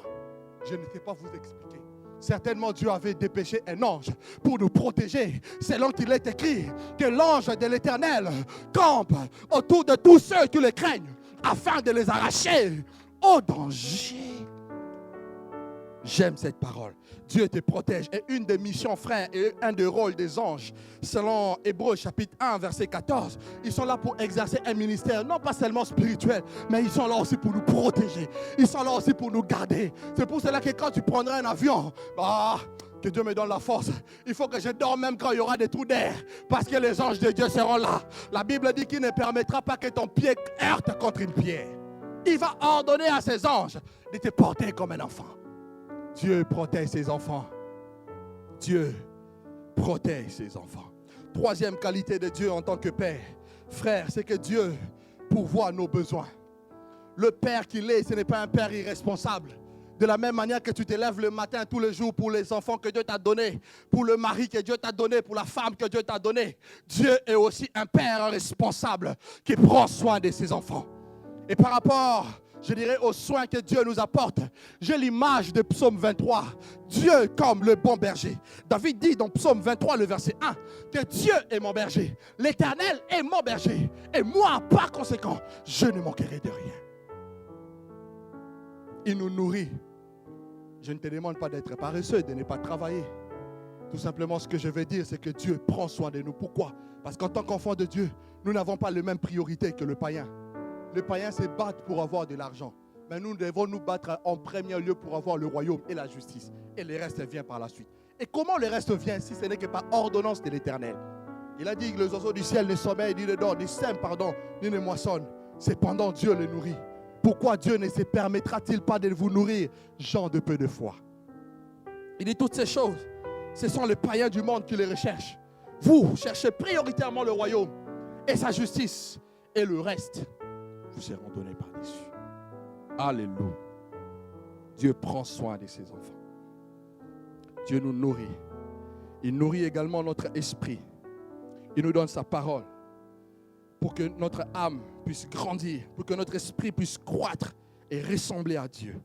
Je ne sais pas vous expliquer. Certainement Dieu avait dépêché un ange pour nous protéger. Selon qu'il est écrit que l'ange de l'Éternel campe autour de tous ceux qui le craignent afin de les arracher au danger. J'aime cette parole. Dieu te protège. Et une des missions, frères, et un des rôles des anges, selon Hébreux chapitre 1, verset 14, ils sont là pour exercer un ministère, non pas seulement spirituel, mais ils sont là aussi pour nous protéger. Ils sont là aussi pour nous garder. C'est pour cela que quand tu prendras un avion, que Dieu me donne la force. Il faut que je dorme même quand il y aura des trous d'air. Parce que les anges de Dieu seront là. La Bible dit qu'il ne permettra pas que ton pied heurte contre une pierre. Il va ordonner à ses anges de te porter comme un enfant. Dieu protège ses enfants. Dieu protège ses enfants. Troisième qualité de Dieu en tant que Père, frère, c'est que Dieu pourvoit nos besoins. Le Père qu'il est, ce n'est pas un Père irresponsable. De la même manière que tu te lèves le matin tous les jours pour les enfants que Dieu t'a donnés, pour le mari que Dieu t'a donné, pour la femme que Dieu t'a donnée, Dieu est aussi un Père responsable qui prend soin de ses enfants. Et par rapport, je dirais, aux soins que Dieu nous apporte, j'ai l'image de Psaume 23. Dieu comme le bon berger. David dit dans Psaume 23, le verset 1, que Dieu est mon berger. L'Éternel est mon berger. Et moi, par conséquent, je ne manquerai de rien. Il nous nourrit. Je ne te demande pas d'être paresseux, de ne pas travailler. Tout simplement, ce que je veux dire, c'est que Dieu prend soin de nous. Pourquoi? Parce qu'en tant qu'enfants de Dieu, nous n'avons pas les mêmes priorités que le païen. Les païens se battent pour avoir de l'argent. Mais nous devons nous battre en premier lieu pour avoir le royaume et la justice. Et le reste vient par la suite. Et comment le reste vient si ce n'est que par ordonnance de l'Éternel? Il a dit que les oiseaux du ciel ne sommeillent, ni ne dorment, ni sèment, ni ne moissonnent. Cependant, Dieu les nourrit. Pourquoi Dieu ne se permettra-t-il pas de vous nourrir, gens de peu de foi? Il dit toutes ces choses, ce sont les païens du monde qui les recherchent. Vous cherchez prioritairement le royaume et sa justice, et le reste vous seront donnés par-dessus. Alléluia. Dieu prend soin de ses enfants. Dieu nous nourrit. Il nourrit également notre esprit. Il nous donne sa parole pour que notre âme puisse grandir, pour que notre esprit puisse croître et ressembler à Dieu.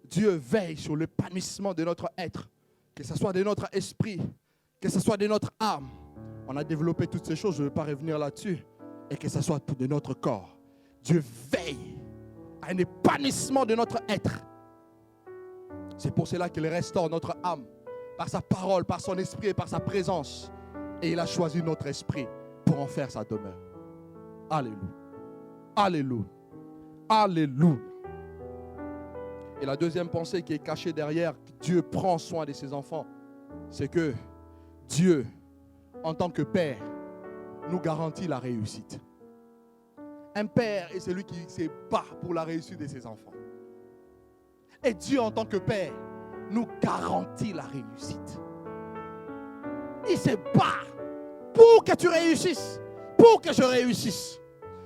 Dieu veille sur l'épanouissement de notre être, que ce soit de notre esprit, que ce soit de notre âme. On a développé toutes ces choses, je ne vais pas revenir là-dessus, et que ce soit de notre corps. Dieu veille à un épanouissement de notre être. C'est pour cela qu'il restaure notre âme par sa parole, par son esprit et par sa présence. Et il a choisi notre esprit pour en faire sa demeure. Alléluia. Alléluia. Alléluia. Et la deuxième pensée qui est cachée derrière, Dieu prend soin de ses enfants, c'est que Dieu, en tant que Père, nous garantit la réussite. Un père est celui qui se bat pour la réussite de ses enfants. Et Dieu, en tant que Père, nous garantit la réussite. Il se bat pour que tu réussisses, pour que je réussisse.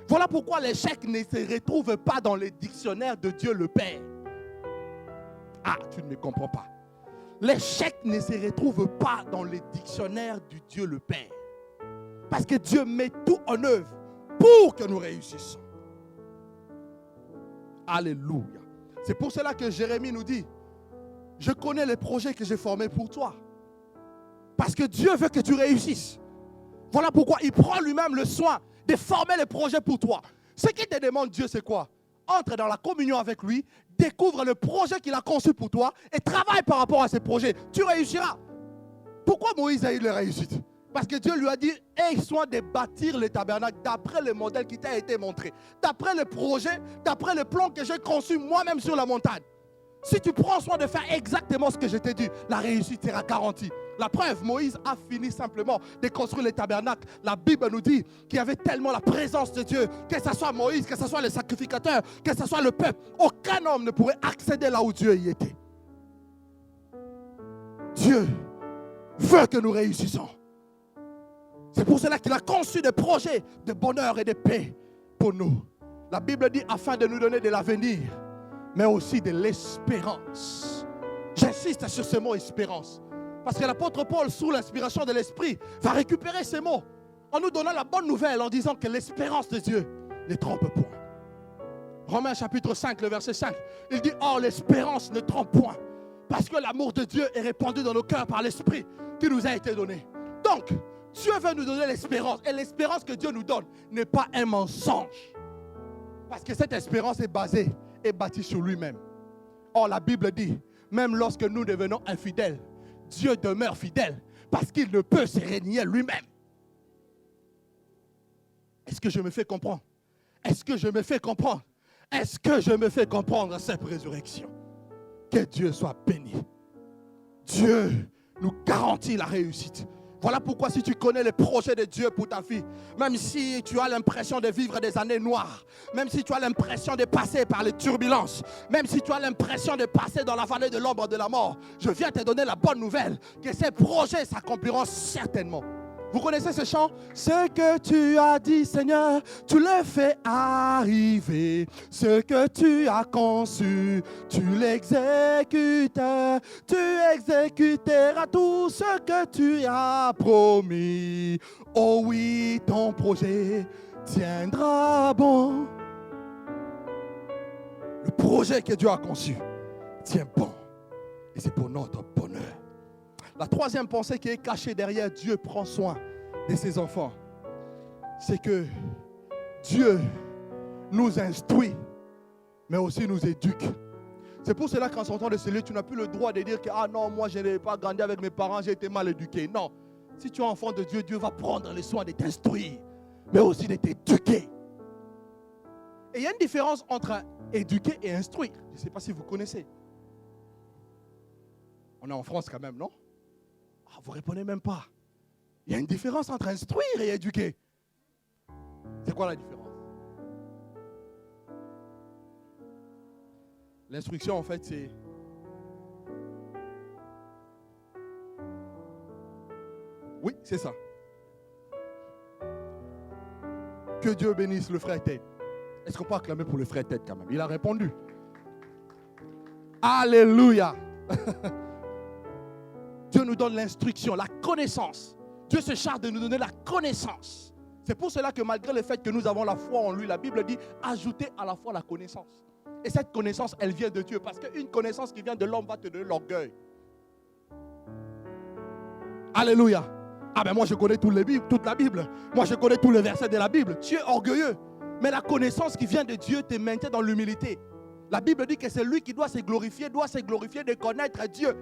Voilà pourquoi l'échec ne se retrouve pas dans les dictionnaires de Dieu le Père. Ah, tu ne me comprends pas. L'échec ne se retrouve pas dans les dictionnaires du Dieu le Père. Parce que Dieu met tout en œuvre pour que nous réussissions. Alléluia. C'est pour cela que Jérémie nous dit, je connais les projets que j'ai formés pour toi. Parce que Dieu veut que tu réussisses. Voilà pourquoi il prend lui-même le soin de former les projets pour toi. Ce qu'il te demande, Dieu, c'est quoi? Entre dans la communion avec lui, découvre le projet qu'il a conçu pour toi et travaille par rapport à ces projets. Tu réussiras. Pourquoi Moïse a eu la réussite? Parce que Dieu lui a dit, aie soin de bâtir le tabernacle d'après le modèle qui t'a été montré, d'après le projet, d'après le plan que j'ai conçu moi-même sur la montagne. Si tu prends soin de faire exactement ce que je t'ai dit, la réussite sera garantie. La preuve, Moïse a fini simplement de construire le tabernacle. La Bible nous dit qu'il y avait tellement la présence de Dieu, que ce soit Moïse, que ce soit les sacrificateurs, que ce soit le peuple, aucun homme ne pourrait accéder là où Dieu y était. Dieu veut que nous réussissions. C'est pour cela qu'il a conçu des projets de bonheur et de paix pour nous. La Bible dit afin de nous donner de l'avenir, mais aussi de l'espérance. J'insiste sur ce mot espérance. Parce que l'apôtre Paul, sous l'inspiration de l'Esprit, va récupérer ces mots en nous donnant la bonne nouvelle, en disant que l'espérance de Dieu ne trompe point. Romains chapitre 5, le verset 5, il dit « Or l'espérance ne trompe point, parce que l'amour de Dieu est répandu dans nos cœurs par l'Esprit qui nous a été donné. » Donc, Dieu veut nous donner l'espérance. Et l'espérance que Dieu nous donne n'est pas un mensonge. Parce que cette espérance est basée et bâtie sur lui-même. Or, la Bible dit, même lorsque nous devenons infidèles, Dieu demeure fidèle parce qu'il ne peut se renier lui-même. Est-ce que je me fais comprendre? Est-ce que je me fais comprendre? Est-ce que je me fais comprendre cette résurrection? Que Dieu soit béni. Dieu nous garantit la réussite. Voilà pourquoi si tu connais les projets de Dieu pour ta vie, même si tu as l'impression de vivre des années noires, même si tu as l'impression de passer par les turbulences, même si tu as l'impression de passer dans la vallée de l'ombre de la mort, je viens te donner la bonne nouvelle que ces projets s'accompliront certainement. Vous connaissez ce chant? Ce que tu as dit, Seigneur, tu le fais arriver. Ce que tu as conçu, tu l'exécutes. Tu exécuteras tout ce que tu as promis. Oh oui, ton projet tiendra bon. Le projet que Dieu a conçu tient bon. Et c'est pour notre bonheur. La troisième pensée qui est cachée derrière Dieu prend soin de ses enfants, c'est que Dieu nous instruit, mais aussi nous éduque. C'est pour cela qu'en sortant de ce lieu, tu n'as plus le droit de dire que ah non, moi je n'ai pas grandi avec mes parents, j'ai été mal éduqué. Non, si tu es enfant de Dieu, Dieu va prendre le soin de t'instruire, mais aussi de t'éduquer. Et il y a une différence entre éduquer et instruire. Je ne sais pas si vous connaissez. On est en France quand même, non? Vous ne répondez même pas. Il y a une différence entre instruire et éduquer. C'est quoi la différence? L'instruction, en fait, c'est... Oui, c'est ça. Que Dieu bénisse le frère Ted. Est-ce qu'on peut acclamer pour le frère Ted quand même? Il a répondu. Alléluia. Dieu nous donne l'instruction, la connaissance. Dieu se charge de nous donner la connaissance. C'est pour cela que malgré le fait que nous avons la foi en lui, la Bible dit ajoutez à la foi la connaissance. Et cette connaissance, elle vient de Dieu. Parce qu'une connaissance qui vient de l'homme va te donner l'orgueil. Alléluia. Ah ben moi je connais toute la Bible. Moi je connais tous les versets de la Bible. Tu es orgueilleux. Mais la connaissance qui vient de Dieu te maintient dans l'humilité. La Bible dit que c'est lui qui doit se glorifier de connaître Dieu.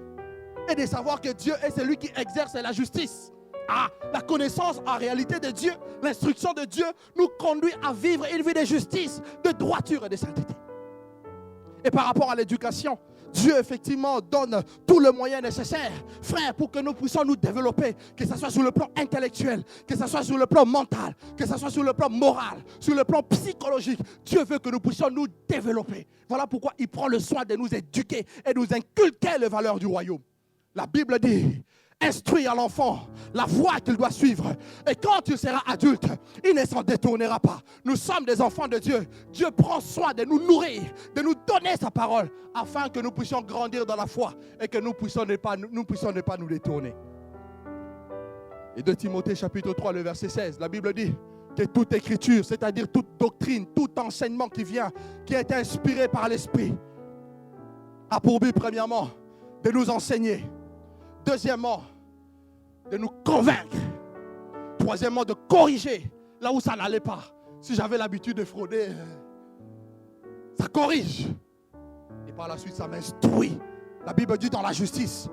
Et de savoir que Dieu est celui qui exerce la justice. Ah, la connaissance en réalité de Dieu, l'instruction de Dieu nous conduit à vivre une vie de justice, de droiture et de sainteté. Et par rapport à l'éducation, Dieu effectivement donne tout le moyen nécessaire, frère, pour que nous puissions nous développer, que ce soit sur le plan intellectuel, que ce soit sur le plan mental, que ce soit sur le plan moral, sur le plan psychologique. Dieu veut que nous puissions nous développer. Voilà pourquoi il prend le soin de nous éduquer et nous inculquer les valeurs du royaume. La Bible dit, instruire l'enfant la voie qu'il doit suivre. Et quand il sera adulte, il ne s'en détournera pas. Nous sommes des enfants de Dieu. Dieu prend soin de nous nourrir, de nous donner sa parole, afin que nous puissions grandir dans la foi et que nous puissions ne pas nous détourner. Et 2 Timothée chapitre 3, le verset 16, la Bible dit que toute écriture, c'est-à-dire toute doctrine, tout enseignement qui a été inspiré par l'Esprit, a pour but premièrement de nous enseigner. Deuxièmement, de nous convaincre. Troisièmement, de corriger là où ça n'allait pas. Si j'avais l'habitude de frauder, ça corrige. Et par la suite, ça m'instruit. La Bible dit dans la justice,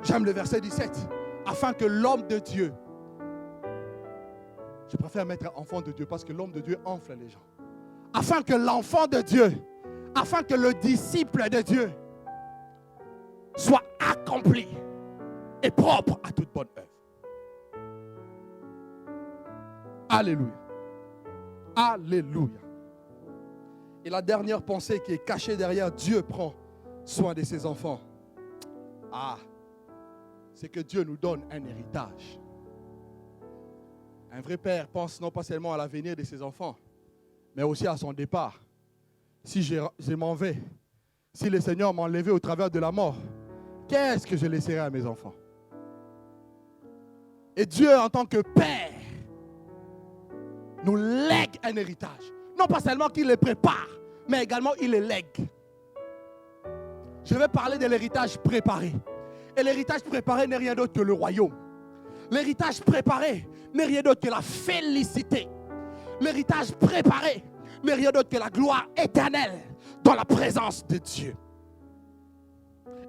j'aime le verset 17, afin que l'homme de Dieu Je préfère mettre enfant de Dieu parce que l'homme de Dieu enfle les gens. Afin que l'enfant de Dieu, afin que le disciple de Dieu soit accompli et propre à toute bonne œuvre. Alléluia. Alléluia. Et la dernière pensée qui est cachée derrière Dieu prend soin de ses enfants. C'est que Dieu nous donne un héritage. Un vrai père pense non pas seulement à l'avenir de ses enfants, mais aussi à son départ. Si je m'en vais, si le Seigneur m'a enlevé au travers de la mort, qu'est-ce que je laisserai à mes enfants? Et Dieu, en tant que Père, nous lègue un héritage. Non pas seulement qu'il les prépare, mais également il les lègue. Je vais parler de l'héritage préparé. Et l'héritage préparé n'est rien d'autre que le royaume. L'héritage préparé n'est rien d'autre que la félicité. L'héritage préparé n'est rien d'autre que la gloire éternelle dans la présence de Dieu.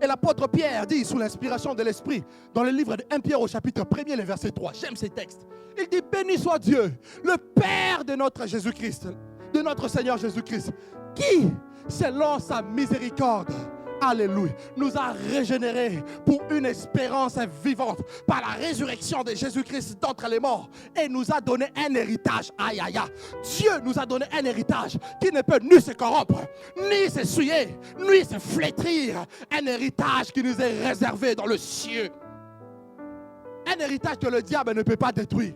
Et l'apôtre Pierre dit, sous l'inspiration de l'Esprit, dans le livre de 1 Pierre au chapitre 1er, le verset 3, j'aime ces textes. Il dit, béni soit Dieu, le Père de notre Jésus-Christ, de notre Seigneur Jésus-Christ, qui, selon sa miséricorde, alléluia, nous a régénérés pour une espérance vivante par la résurrection de Jésus-Christ d'entre les morts et nous a donné un héritage. Aïe, aïe, aïe. Dieu nous a donné un héritage qui ne peut ni se corrompre, ni s'essuyer, ni se flétrir. Un héritage qui nous est réservé dans le ciel. Un héritage que le diable ne peut pas détruire.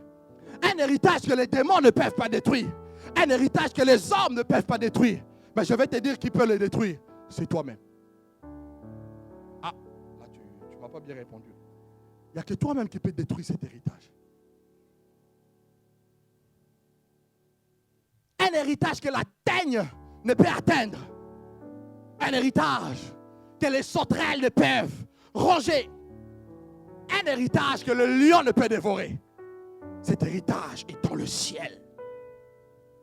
Un héritage que les démons ne peuvent pas détruire. Un héritage que les hommes ne peuvent pas détruire. Mais je vais te dire qui peut le détruire. C'est toi-même. Tu ne m'as pas bien répondu. Il n'y a que toi-même qui peux détruire cet héritage. Un héritage que la teigne ne peut atteindre. Un héritage que les sauterelles ne peuvent ronger. Un héritage que le lion ne peut dévorer. Cet héritage est dans le ciel.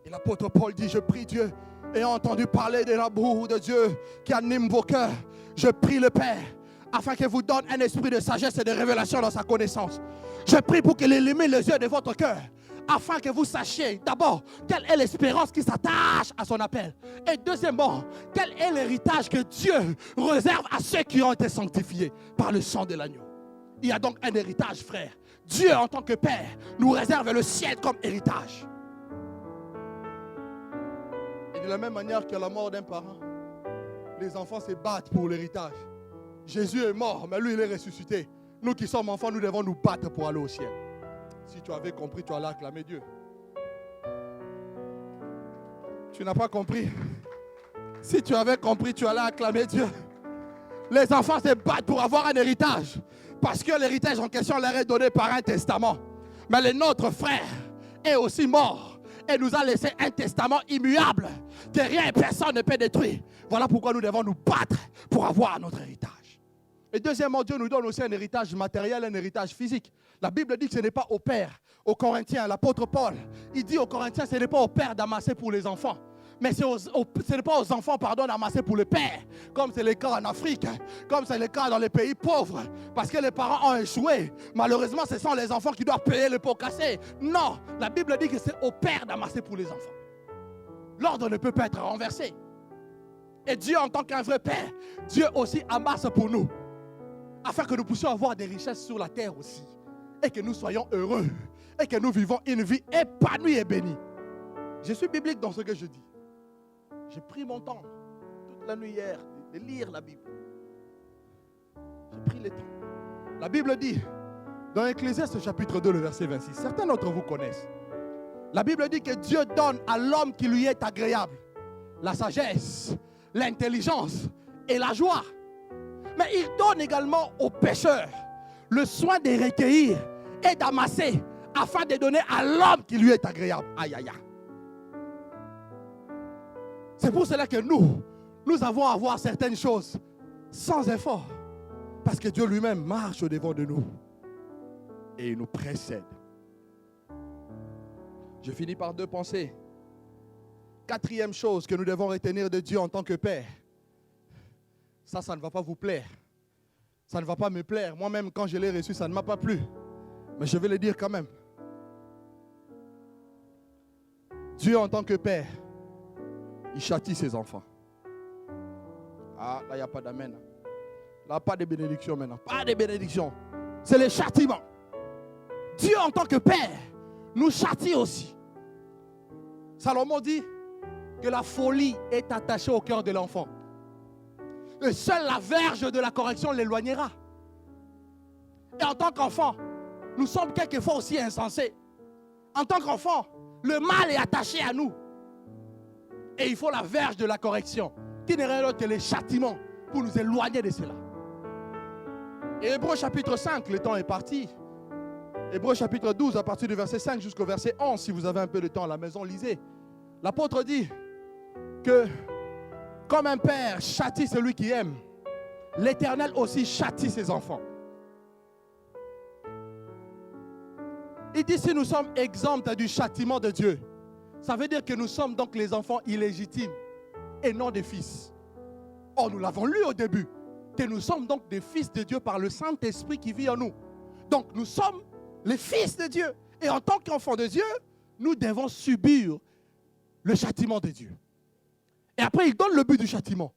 Et l'apôtre Paul dit, je prie Dieu, ayant entendu parler de l'amour de Dieu qui anime vos cœurs, je prie le Père, afin qu'il vous donne un esprit de sagesse et de révélation dans sa connaissance. Je prie pour qu'il illumine les yeux de votre cœur, afin que vous sachiez d'abord quelle est l'espérance qui s'attache à son appel. Et deuxièmement, quel est l'héritage que Dieu réserve à ceux qui ont été sanctifiés par le sang de l'agneau. Il y a donc un héritage, frère. Dieu, en tant que Père, nous réserve le ciel comme héritage. Et de la même manière que la mort d'un parent, les enfants se battent pour l'héritage. Jésus est mort, mais lui, il est ressuscité. Nous qui sommes enfants, nous devons nous battre pour aller au ciel. Si tu avais compris, tu allais acclamer Dieu. Tu n'as pas compris. Si tu avais compris, tu allais acclamer Dieu. Les enfants se battent pour avoir un héritage. Parce que l'héritage en question leur est donné par un testament. Mais le nôtre frère est aussi mort et nous a laissé un testament immuable que rien et personne ne peut détruire. Voilà pourquoi nous devons nous battre pour avoir notre héritage. Et deuxièmement, Dieu nous donne aussi un héritage matériel, un héritage physique. La Bible dit que ce n'est pas au père, aux Corinthiens, l'apôtre Paul, il dit aux Corinthiens, ce n'est pas au père d'amasser pour les enfants. Mais ce n'est pas aux enfants, d'amasser pour le père, comme c'est le cas en Afrique, comme c'est le cas dans les pays pauvres, parce que les parents ont échoué. Malheureusement, ce sont les enfants qui doivent payer le pot cassé. Non, la Bible dit que c'est au père d'amasser pour les enfants. L'ordre ne peut pas être renversé. Et Dieu, en tant qu'un vrai père, Dieu aussi amasse pour nous, afin que nous puissions avoir des richesses sur la terre aussi, et que nous soyons heureux, et que nous vivons une vie épanouie et bénie. Je suis biblique dans ce que je dis. J'ai pris mon temps toute la nuit hier de lire la Bible. J'ai pris le temps. La Bible dit, dans Ecclésiaste chapitre 2, le verset 26, certains d'entre vous connaissent. La Bible dit que Dieu donne à l'homme qui lui est agréable la sagesse, l'intelligence et la joie. Mais il donne également aux pécheurs le soin de recueillir et d'amasser afin de donner à l'homme qui lui est agréable. Aïe, aïe, aïe. C'est pour cela que nous avons à voir certaines choses sans effort. Parce que Dieu lui-même marche au devant de nous. Et il nous précède. Je finis par deux pensées. Quatrième chose que nous devons retenir de Dieu en tant que Père. Ça ne va pas vous plaire. Ça ne va pas me plaire. Moi-même, quand je l'ai reçu, ça ne m'a pas plu. Mais je vais le dire quand même. Dieu en tant que Père, il châtie ses enfants. Ah, là, il n'y a pas d'amen. Là, pas de bénédiction maintenant. Pas de bénédiction. C'est le châtiment. Dieu en tant que Père nous châtie aussi. Salomon dit que la folie est attachée au cœur de l'enfant. Et seule la verge de la correction l'éloignera. Et en tant qu'enfant, nous sommes quelquefois aussi insensés. En tant qu'enfant, le mal est attaché à nous. Et il faut la verge de la correction, qui n'est rien d'autre que les châtiments pour nous éloigner de cela. Et Hébreux chapitre 5, le temps est parti. Hébreux chapitre 12, à partir du verset 5 jusqu'au verset 11, si vous avez un peu de temps à la maison, lisez. L'apôtre dit que comme un père châtie celui qui aime, l'Éternel aussi châtie ses enfants. Il dit si nous sommes exempts du châtiment de Dieu, ça veut dire que nous sommes donc les enfants illégitimes et non des fils. Or, nous l'avons lu au début, que nous sommes donc des fils de Dieu par le Saint-Esprit qui vit en nous. Donc, nous sommes les fils de Dieu. Et en tant qu'enfants de Dieu, nous devons subir le châtiment de Dieu. Et après, il donne le but du châtiment.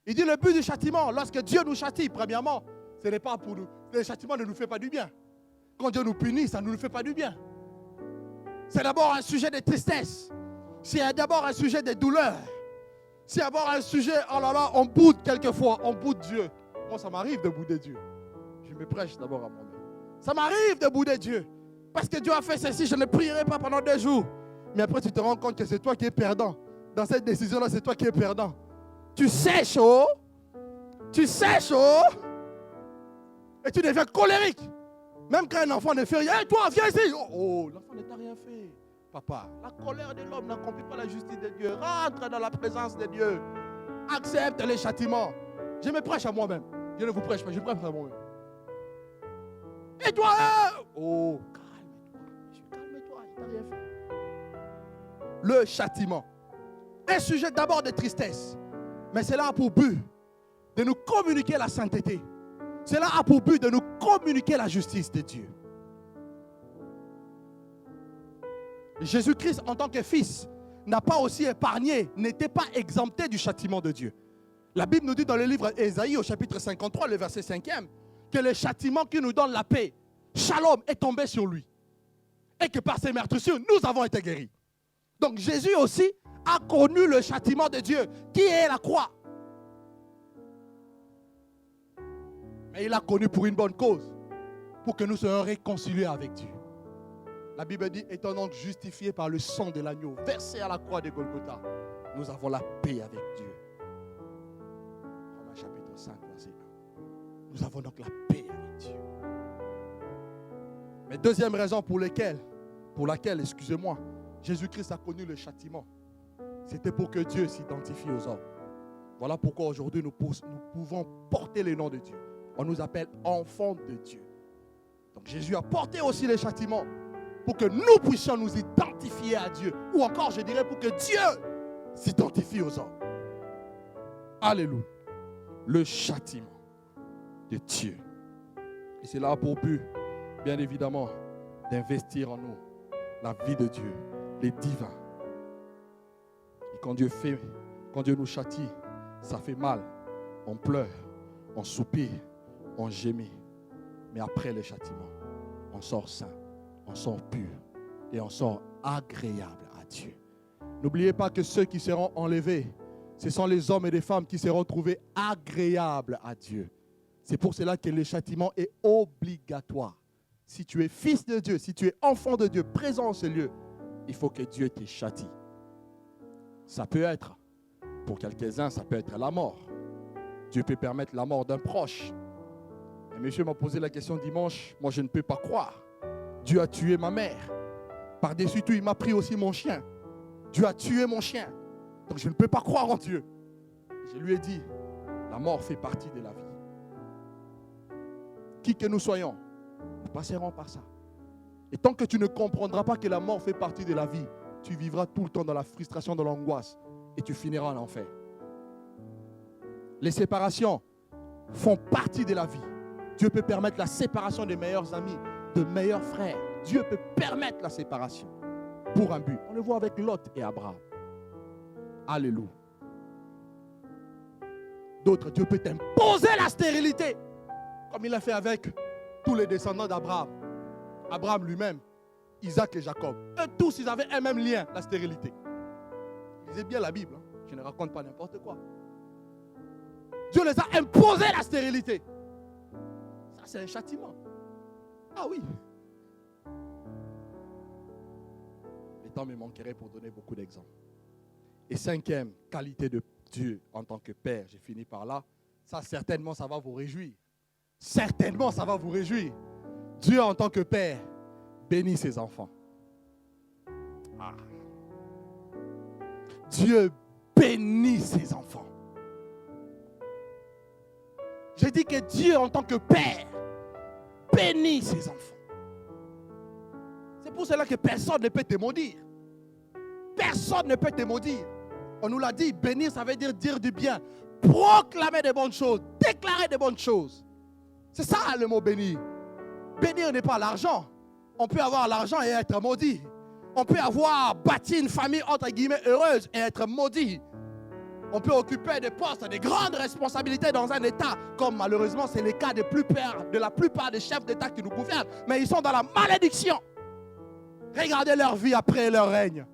Il dit le but du châtiment, lorsque Dieu nous châtie, premièrement, ce n'est pas pour nous. Le châtiment ne nous fait pas du bien. Quand Dieu nous punit, ça ne nous fait pas du bien. C'est d'abord un sujet de tristesse. C'est d'abord un sujet de douleur. C'est d'abord un sujet, oh là là, on boude quelquefois, on boude Dieu. Moi, ça m'arrive de bouder Dieu. Je me prêche d'abord à moi-même. Ça m'arrive de bouder Dieu. Parce que Dieu a fait ceci, je ne prierai pas pendant 2 jours. Mais après, tu te rends compte que c'est toi qui es perdant. Dans cette décision-là, c'est toi qui es perdant. Tu sèches, oh. Tu sèches, oh. Et tu deviens colérique. Même quand un enfant ne fait rien, hey, toi, viens ici. Oh, l'enfant ne t'a rien fait. Papa, la colère de l'homme n'accomplit pas la justice de Dieu. Rentre dans la présence de Dieu. Accepte les châtiments. Je me prêche à moi-même. Je ne vous prêche pas, je prêche à moi-même. Et toi, oh, calme-toi, il t'a rien fait. Le châtiment. Un sujet d'abord de tristesse. Mais cela a pour but de nous communiquer la sainteté. Cela a pour but de nous communiquer la justice de Dieu. Jésus-Christ, en tant que fils, n'a pas aussi épargné, n'était pas exempté du châtiment de Dieu. La Bible nous dit dans le livre d'Ésaïe, au chapitre 53, le verset 5e, que le châtiment qui nous donne la paix, Shalom, est tombé sur lui. Et que par ses meurtrissures, nous avons été guéris. Donc Jésus aussi a connu le châtiment de Dieu, qui est la croix. Mais il a connu pour une bonne cause, pour que nous soyons réconciliés avec Dieu. La Bible dit, étant donc justifiés par le sang de l'agneau, versé à la croix de Golgotha, nous avons la paix avec Dieu. Romains chapitre 5, verset 1. Nous avons donc la paix avec Dieu. Mais deuxième raison pour laquelle, excusez-moi, Jésus-Christ a connu le châtiment, c'était pour que Dieu s'identifie aux hommes. Voilà pourquoi aujourd'hui nous pouvons porter le nom de Dieu. On nous appelle enfants de Dieu. Donc Jésus a porté aussi les châtiments pour que nous puissions nous identifier à Dieu. Ou encore, je dirais, pour que Dieu s'identifie aux hommes. Alléluia. Le châtiment de Dieu. Et c'est là pour but, bien évidemment, d'investir en nous la vie de Dieu, les divins. Et quand Dieu nous châtie, ça fait mal. On pleure, on soupire, on gémit. Mais après le châtiment, on sort saint, on sort pur et on sort agréable à Dieu. N'oubliez pas que ceux qui seront enlevés, ce sont les hommes et les femmes qui seront trouvés agréables à Dieu. C'est pour cela que le châtiment est obligatoire. Si tu es fils de Dieu, si tu es enfant de Dieu, présent en ce lieu, il faut que Dieu te châtie. Ça peut être, pour quelques-uns, ça peut être la mort. Dieu peut permettre la mort d'un proche. Et monsieur m'a posé la question dimanche, moi je ne peux pas croire. Dieu a tué ma mère. Par-dessus tout, il m'a pris aussi mon chien. Dieu a tué mon chien. Donc je ne peux pas croire en Dieu. Je lui ai dit, la mort fait partie de la vie. Qui que nous soyons, nous passerons par ça. Et tant que tu ne comprendras pas que la mort fait partie de la vie, tu vivras tout le temps dans la frustration, dans l'angoisse. Et tu finiras en enfer. Les séparations font partie de la vie. Dieu peut permettre la séparation des meilleurs amis, de meilleurs frères. Dieu peut permettre la séparation. pour un but. On le voit avec Lot et Abraham. Alléluia. D'autres, Dieu peut t'imposer la stérilité, comme il a fait avec tous les descendants d'Abraham. Abraham lui-même, Isaac et Jacob. Eux tous, ils avaient un même lien, la stérilité. Lisez bien la Bible, hein. Je ne raconte pas n'importe quoi. Dieu les a imposé la stérilité. Ça, c'est un châtiment. Ah oui. Le temps me manquerait pour donner beaucoup d'exemples. Et cinquième qualité de Dieu en tant que Père, j'ai fini par là. Ça, certainement, ça va vous réjouir. Certainement, ça va vous réjouir. Dieu en tant que Père bénit ses enfants. Ah. Dieu bénit ses enfants. J'ai dit que Dieu en tant que Père bénit ses enfants. C'est pour cela que personne ne peut te maudire. Personne ne peut te maudire. On nous l'a dit, bénir, ça veut dire du bien. Proclamer des bonnes choses, déclarer des bonnes choses. C'est ça le mot bénir. Bénir n'est pas l'argent. On peut avoir l'argent et être maudit. On peut avoir bâti une famille entre guillemets heureuse et être maudit. On peut occuper des postes, des grandes responsabilités dans un État, comme malheureusement c'est le cas de la plupart des chefs d'État qui nous gouvernent. Mais ils sont dans la malédiction. Regardez leur vie après leur règne.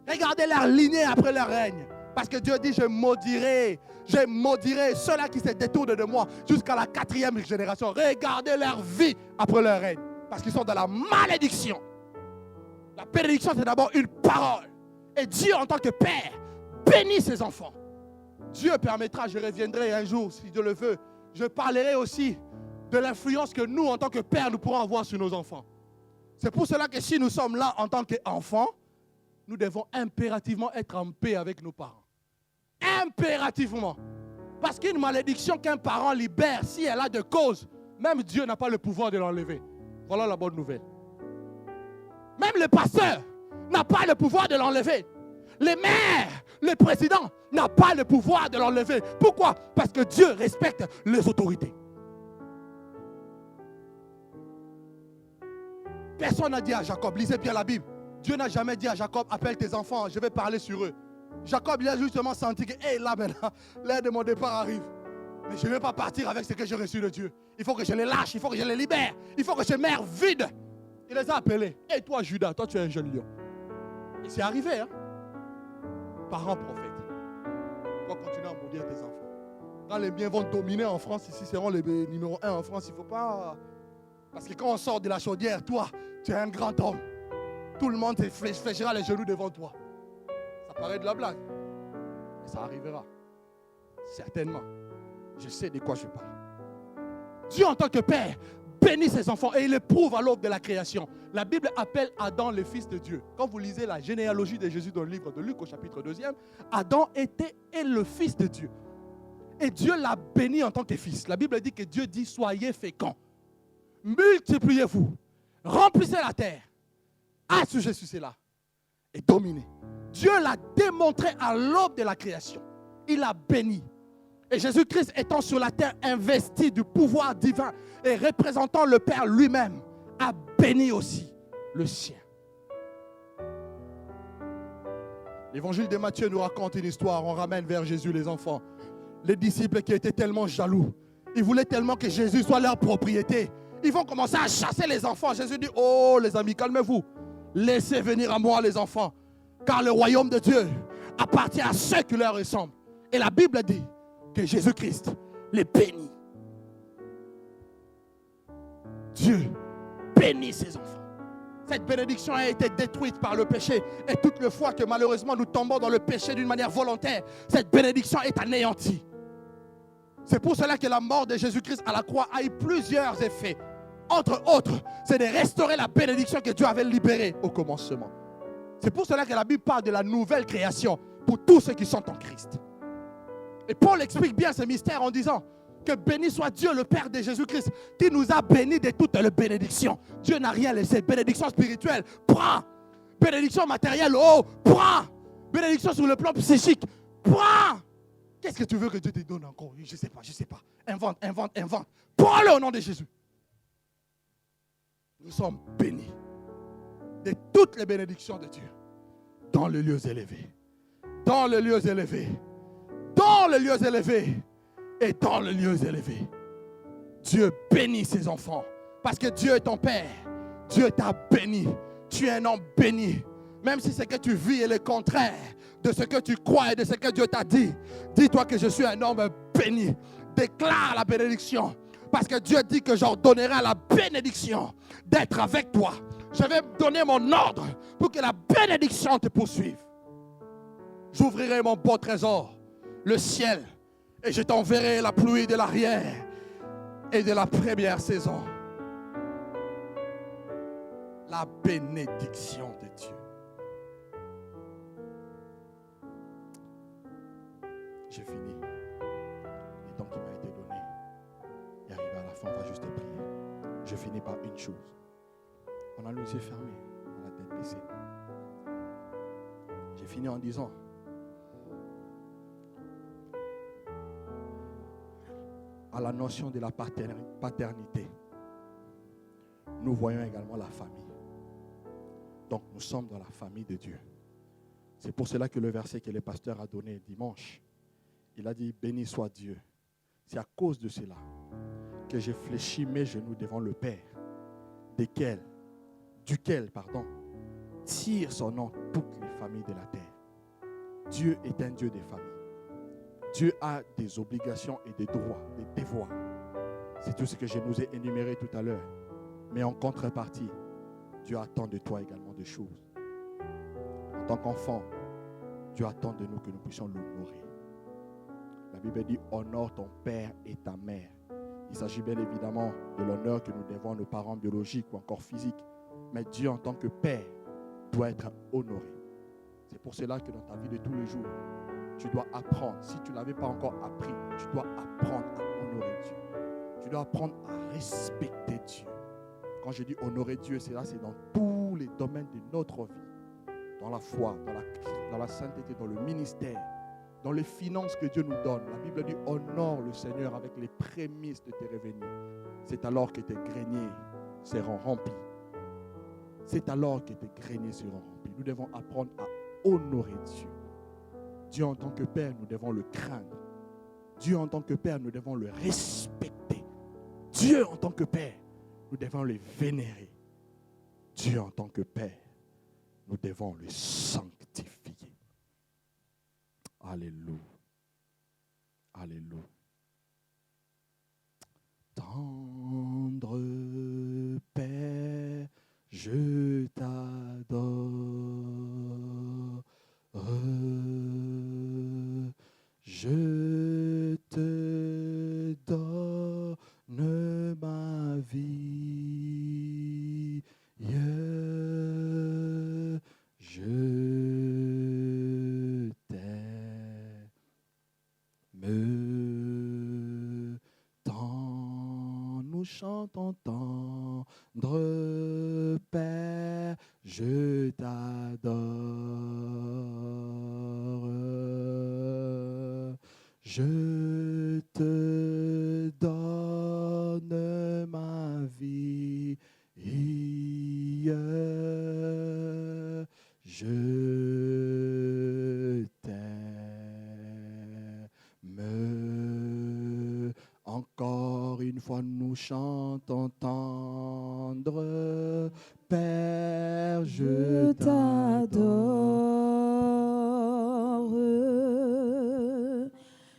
Regardez leur lignée après leur règne. Parce que Dieu dit, je maudirai ceux-là qui se détournent de moi jusqu'à la 4e génération. Regardez leur vie après leur règne. Parce qu'ils sont dans la malédiction. La bénédiction, c'est d'abord une parole. Et Dieu, en tant que Père, bénit ses enfants. Dieu permettra, je reviendrai un jour, si Dieu le veut. Je parlerai aussi de l'influence que nous, en tant que Père, nous pourrons avoir sur nos enfants. C'est pour cela que si nous sommes là en tant qu'enfants, nous devons impérativement être en paix avec nos parents. Impérativement. Parce qu'une malédiction qu'un parent libère, si elle a de cause, même Dieu n'a pas le pouvoir de l'enlever. Voilà la bonne nouvelle. Même le pasteur n'a pas le pouvoir de l'enlever. Les maires, le président n'a pas le pouvoir de l'enlever. Pourquoi? Parce que Dieu respecte les autorités. Personne n'a dit à Jacob, lisez bien la Bible. Dieu n'a jamais dit à Jacob, appelle tes enfants, je vais parler sur eux. Jacob, il a justement senti que, là maintenant, l'heure de mon départ arrive. Mais je ne vais pas partir avec ce que j'ai reçu de Dieu. Il faut que je les lâche, il faut que je les libère. Il faut que je meure vide. Il les a appelés. Et toi, Judas, toi, tu es un jeune lion. Et c'est arrivé, hein. Parents prophètes. Tu vas continuer à maudire tes enfants. Quand les biens vont dominer en France, ici seront les numéro 1 en France, il ne faut pas... Parce que quand on sort de la chaudière, toi, tu es un grand homme. Tout le monde te fléchira les genoux devant toi. Ça paraît de la blague. Mais ça arrivera. Certainement. Je sais de quoi je parle. Dieu en tant que Père bénit ses enfants et il le prouve à l'aube de la création. La Bible appelle Adam le fils de Dieu. Quand vous lisez la généalogie de Jésus dans le livre de Luc au chapitre 2, Adam est le fils de Dieu. Et Dieu l'a béni en tant que fils. La Bible dit que Dieu dit soyez féconds. Multipliez-vous. Remplissez la terre. Assujettissez cela et dominez. Dieu l'a démontré à l'aube de la création. Il a béni. Et Jésus-Christ étant sur la terre investi du pouvoir divin et représentant le Père lui-même, a béni aussi le sien. L'évangile de Matthieu nous raconte une histoire. On ramène vers Jésus les enfants. Les disciples qui étaient tellement jaloux. Ils voulaient tellement que Jésus soit leur propriété. Ils vont commencer à chasser les enfants. Jésus dit, oh les amis, calmez-vous. Laissez venir à moi les enfants. Car le royaume de Dieu appartient à ceux qui leur ressemblent. Et la Bible dit que Jésus-Christ les bénit. Dieu bénit ses enfants. Cette bénédiction a été détruite par le péché. Et toutes les fois que malheureusement nous tombons dans le péché d'une manière volontaire, cette bénédiction est anéantie. C'est pour cela que la mort de Jésus-Christ à la croix a eu plusieurs effets. Entre autres, c'est de restaurer la bénédiction que Dieu avait libérée au commencement. C'est pour cela que la Bible parle de la nouvelle création pour tous ceux qui sont en Christ. Et Paul explique bien ce mystère en disant que béni soit Dieu, le Père de Jésus-Christ, qui nous a bénis de toutes les bénédictions. Dieu n'a rien laissé. Bénédiction spirituelle, prends. Bénédiction matérielle, oh, prends. Bénédiction sur le plan psychique, prends. Qu'est-ce que tu veux que Dieu te donne encore? Je ne sais pas. Invente. Prends-le au nom de Jésus. Nous sommes bénis. de toutes les bénédictions de Dieu dans les lieux élevés. Dans les lieux élevés. Dans les lieux élevés. Et dans les lieux élevés. Dieu bénit ses enfants. Parce que Dieu est ton Père. Dieu t'a béni. Tu es un homme béni. Même si ce que tu vis est le contraire de ce que tu crois et de ce que Dieu t'a dit. Dis-toi que je suis un homme béni. Déclare la bénédiction. Parce que Dieu dit que j'ordonnerai la bénédiction d'être avec toi. Je vais donner mon ordre pour que la bénédiction te poursuive. J'ouvrirai mon beau trésor, le ciel, et je t'enverrai la pluie de l'arrière et de la première saison. La bénédiction de Dieu. J'ai fini. Le temps qui m'a été donné. Et arrivé à la fin, on va juste prier. Je finis par une chose. On a les yeux fermés, on a la tête baissée. J'ai fini en disant, à la notion de la paternité, nous voyons également la famille. Donc nous sommes dans la famille de Dieu. C'est pour cela que le verset que le pasteur a donné dimanche, il a dit, béni soit Dieu. C'est à cause de cela que j'ai fléchi mes genoux devant le Père, duquel, tire son nom toutes les familles de la terre. Dieu est un Dieu des familles. Dieu a des obligations et des droits, des devoirs. C'est tout ce que je nous ai énuméré tout à l'heure. Mais en contrepartie, Dieu attend de toi également des choses. En tant qu'enfant, Dieu attend de nous que nous puissions l'honorer. La Bible dit, honore ton père et ta mère. Il s'agit bien évidemment de l'honneur que nous devons à nos parents biologiques ou encore physiques. Mais Dieu en tant que Père doit être honoré. C'est pour cela que dans ta vie de tous les jours, tu dois apprendre. Si tu ne l'avais pas encore appris, tu dois apprendre à honorer Dieu. Tu dois apprendre à respecter Dieu. Quand je dis honorer Dieu, c'est dans tous les domaines de notre vie. Dans la foi, dans la sainteté, dans le ministère, dans les finances que Dieu nous donne. La Bible dit, honore le Seigneur avec les prémices de tes revenus. C'est alors que tes greniers seront remplis. C'est alors que tes greniers seront remplis. Nous devons apprendre à honorer Dieu. Dieu en tant que Père, nous devons le craindre. Dieu en tant que Père, nous devons le respecter. Dieu en tant que Père, nous devons le vénérer. Dieu en tant que Père, nous devons le sanctifier. Alléluia. Alléluia. Tendre Père, je t'adore. Je te donne ma vie. Je t'aime. Tant nous chantons tendre Père, je t'adore. Je te donne ma vie. Je t'aime. Encore une fois, nous chantons tendre Père, je t'adore.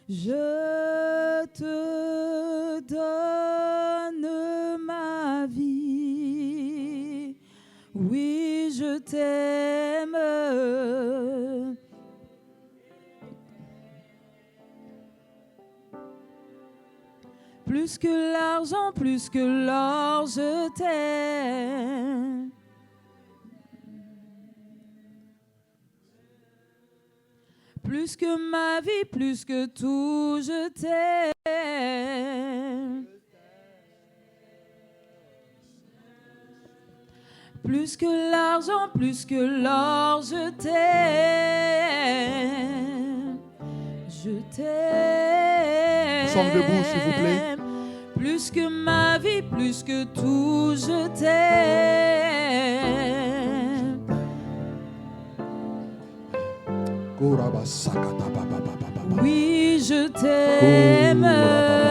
Je te donne ma vie. Oui, je t'aime. Plus que l'argent, plus que l'or, je t'aime. Plus que ma vie, plus que tout, je t'aime. Plus que l'argent, plus que l'or, je t'aime. Je t'aime. Nous sommes debout, s'il vous plaît. Plus que ma vie, plus que tout, je t'aime. Kouraba sakata ba ba ba ba ba ba. Oui, je t'aime.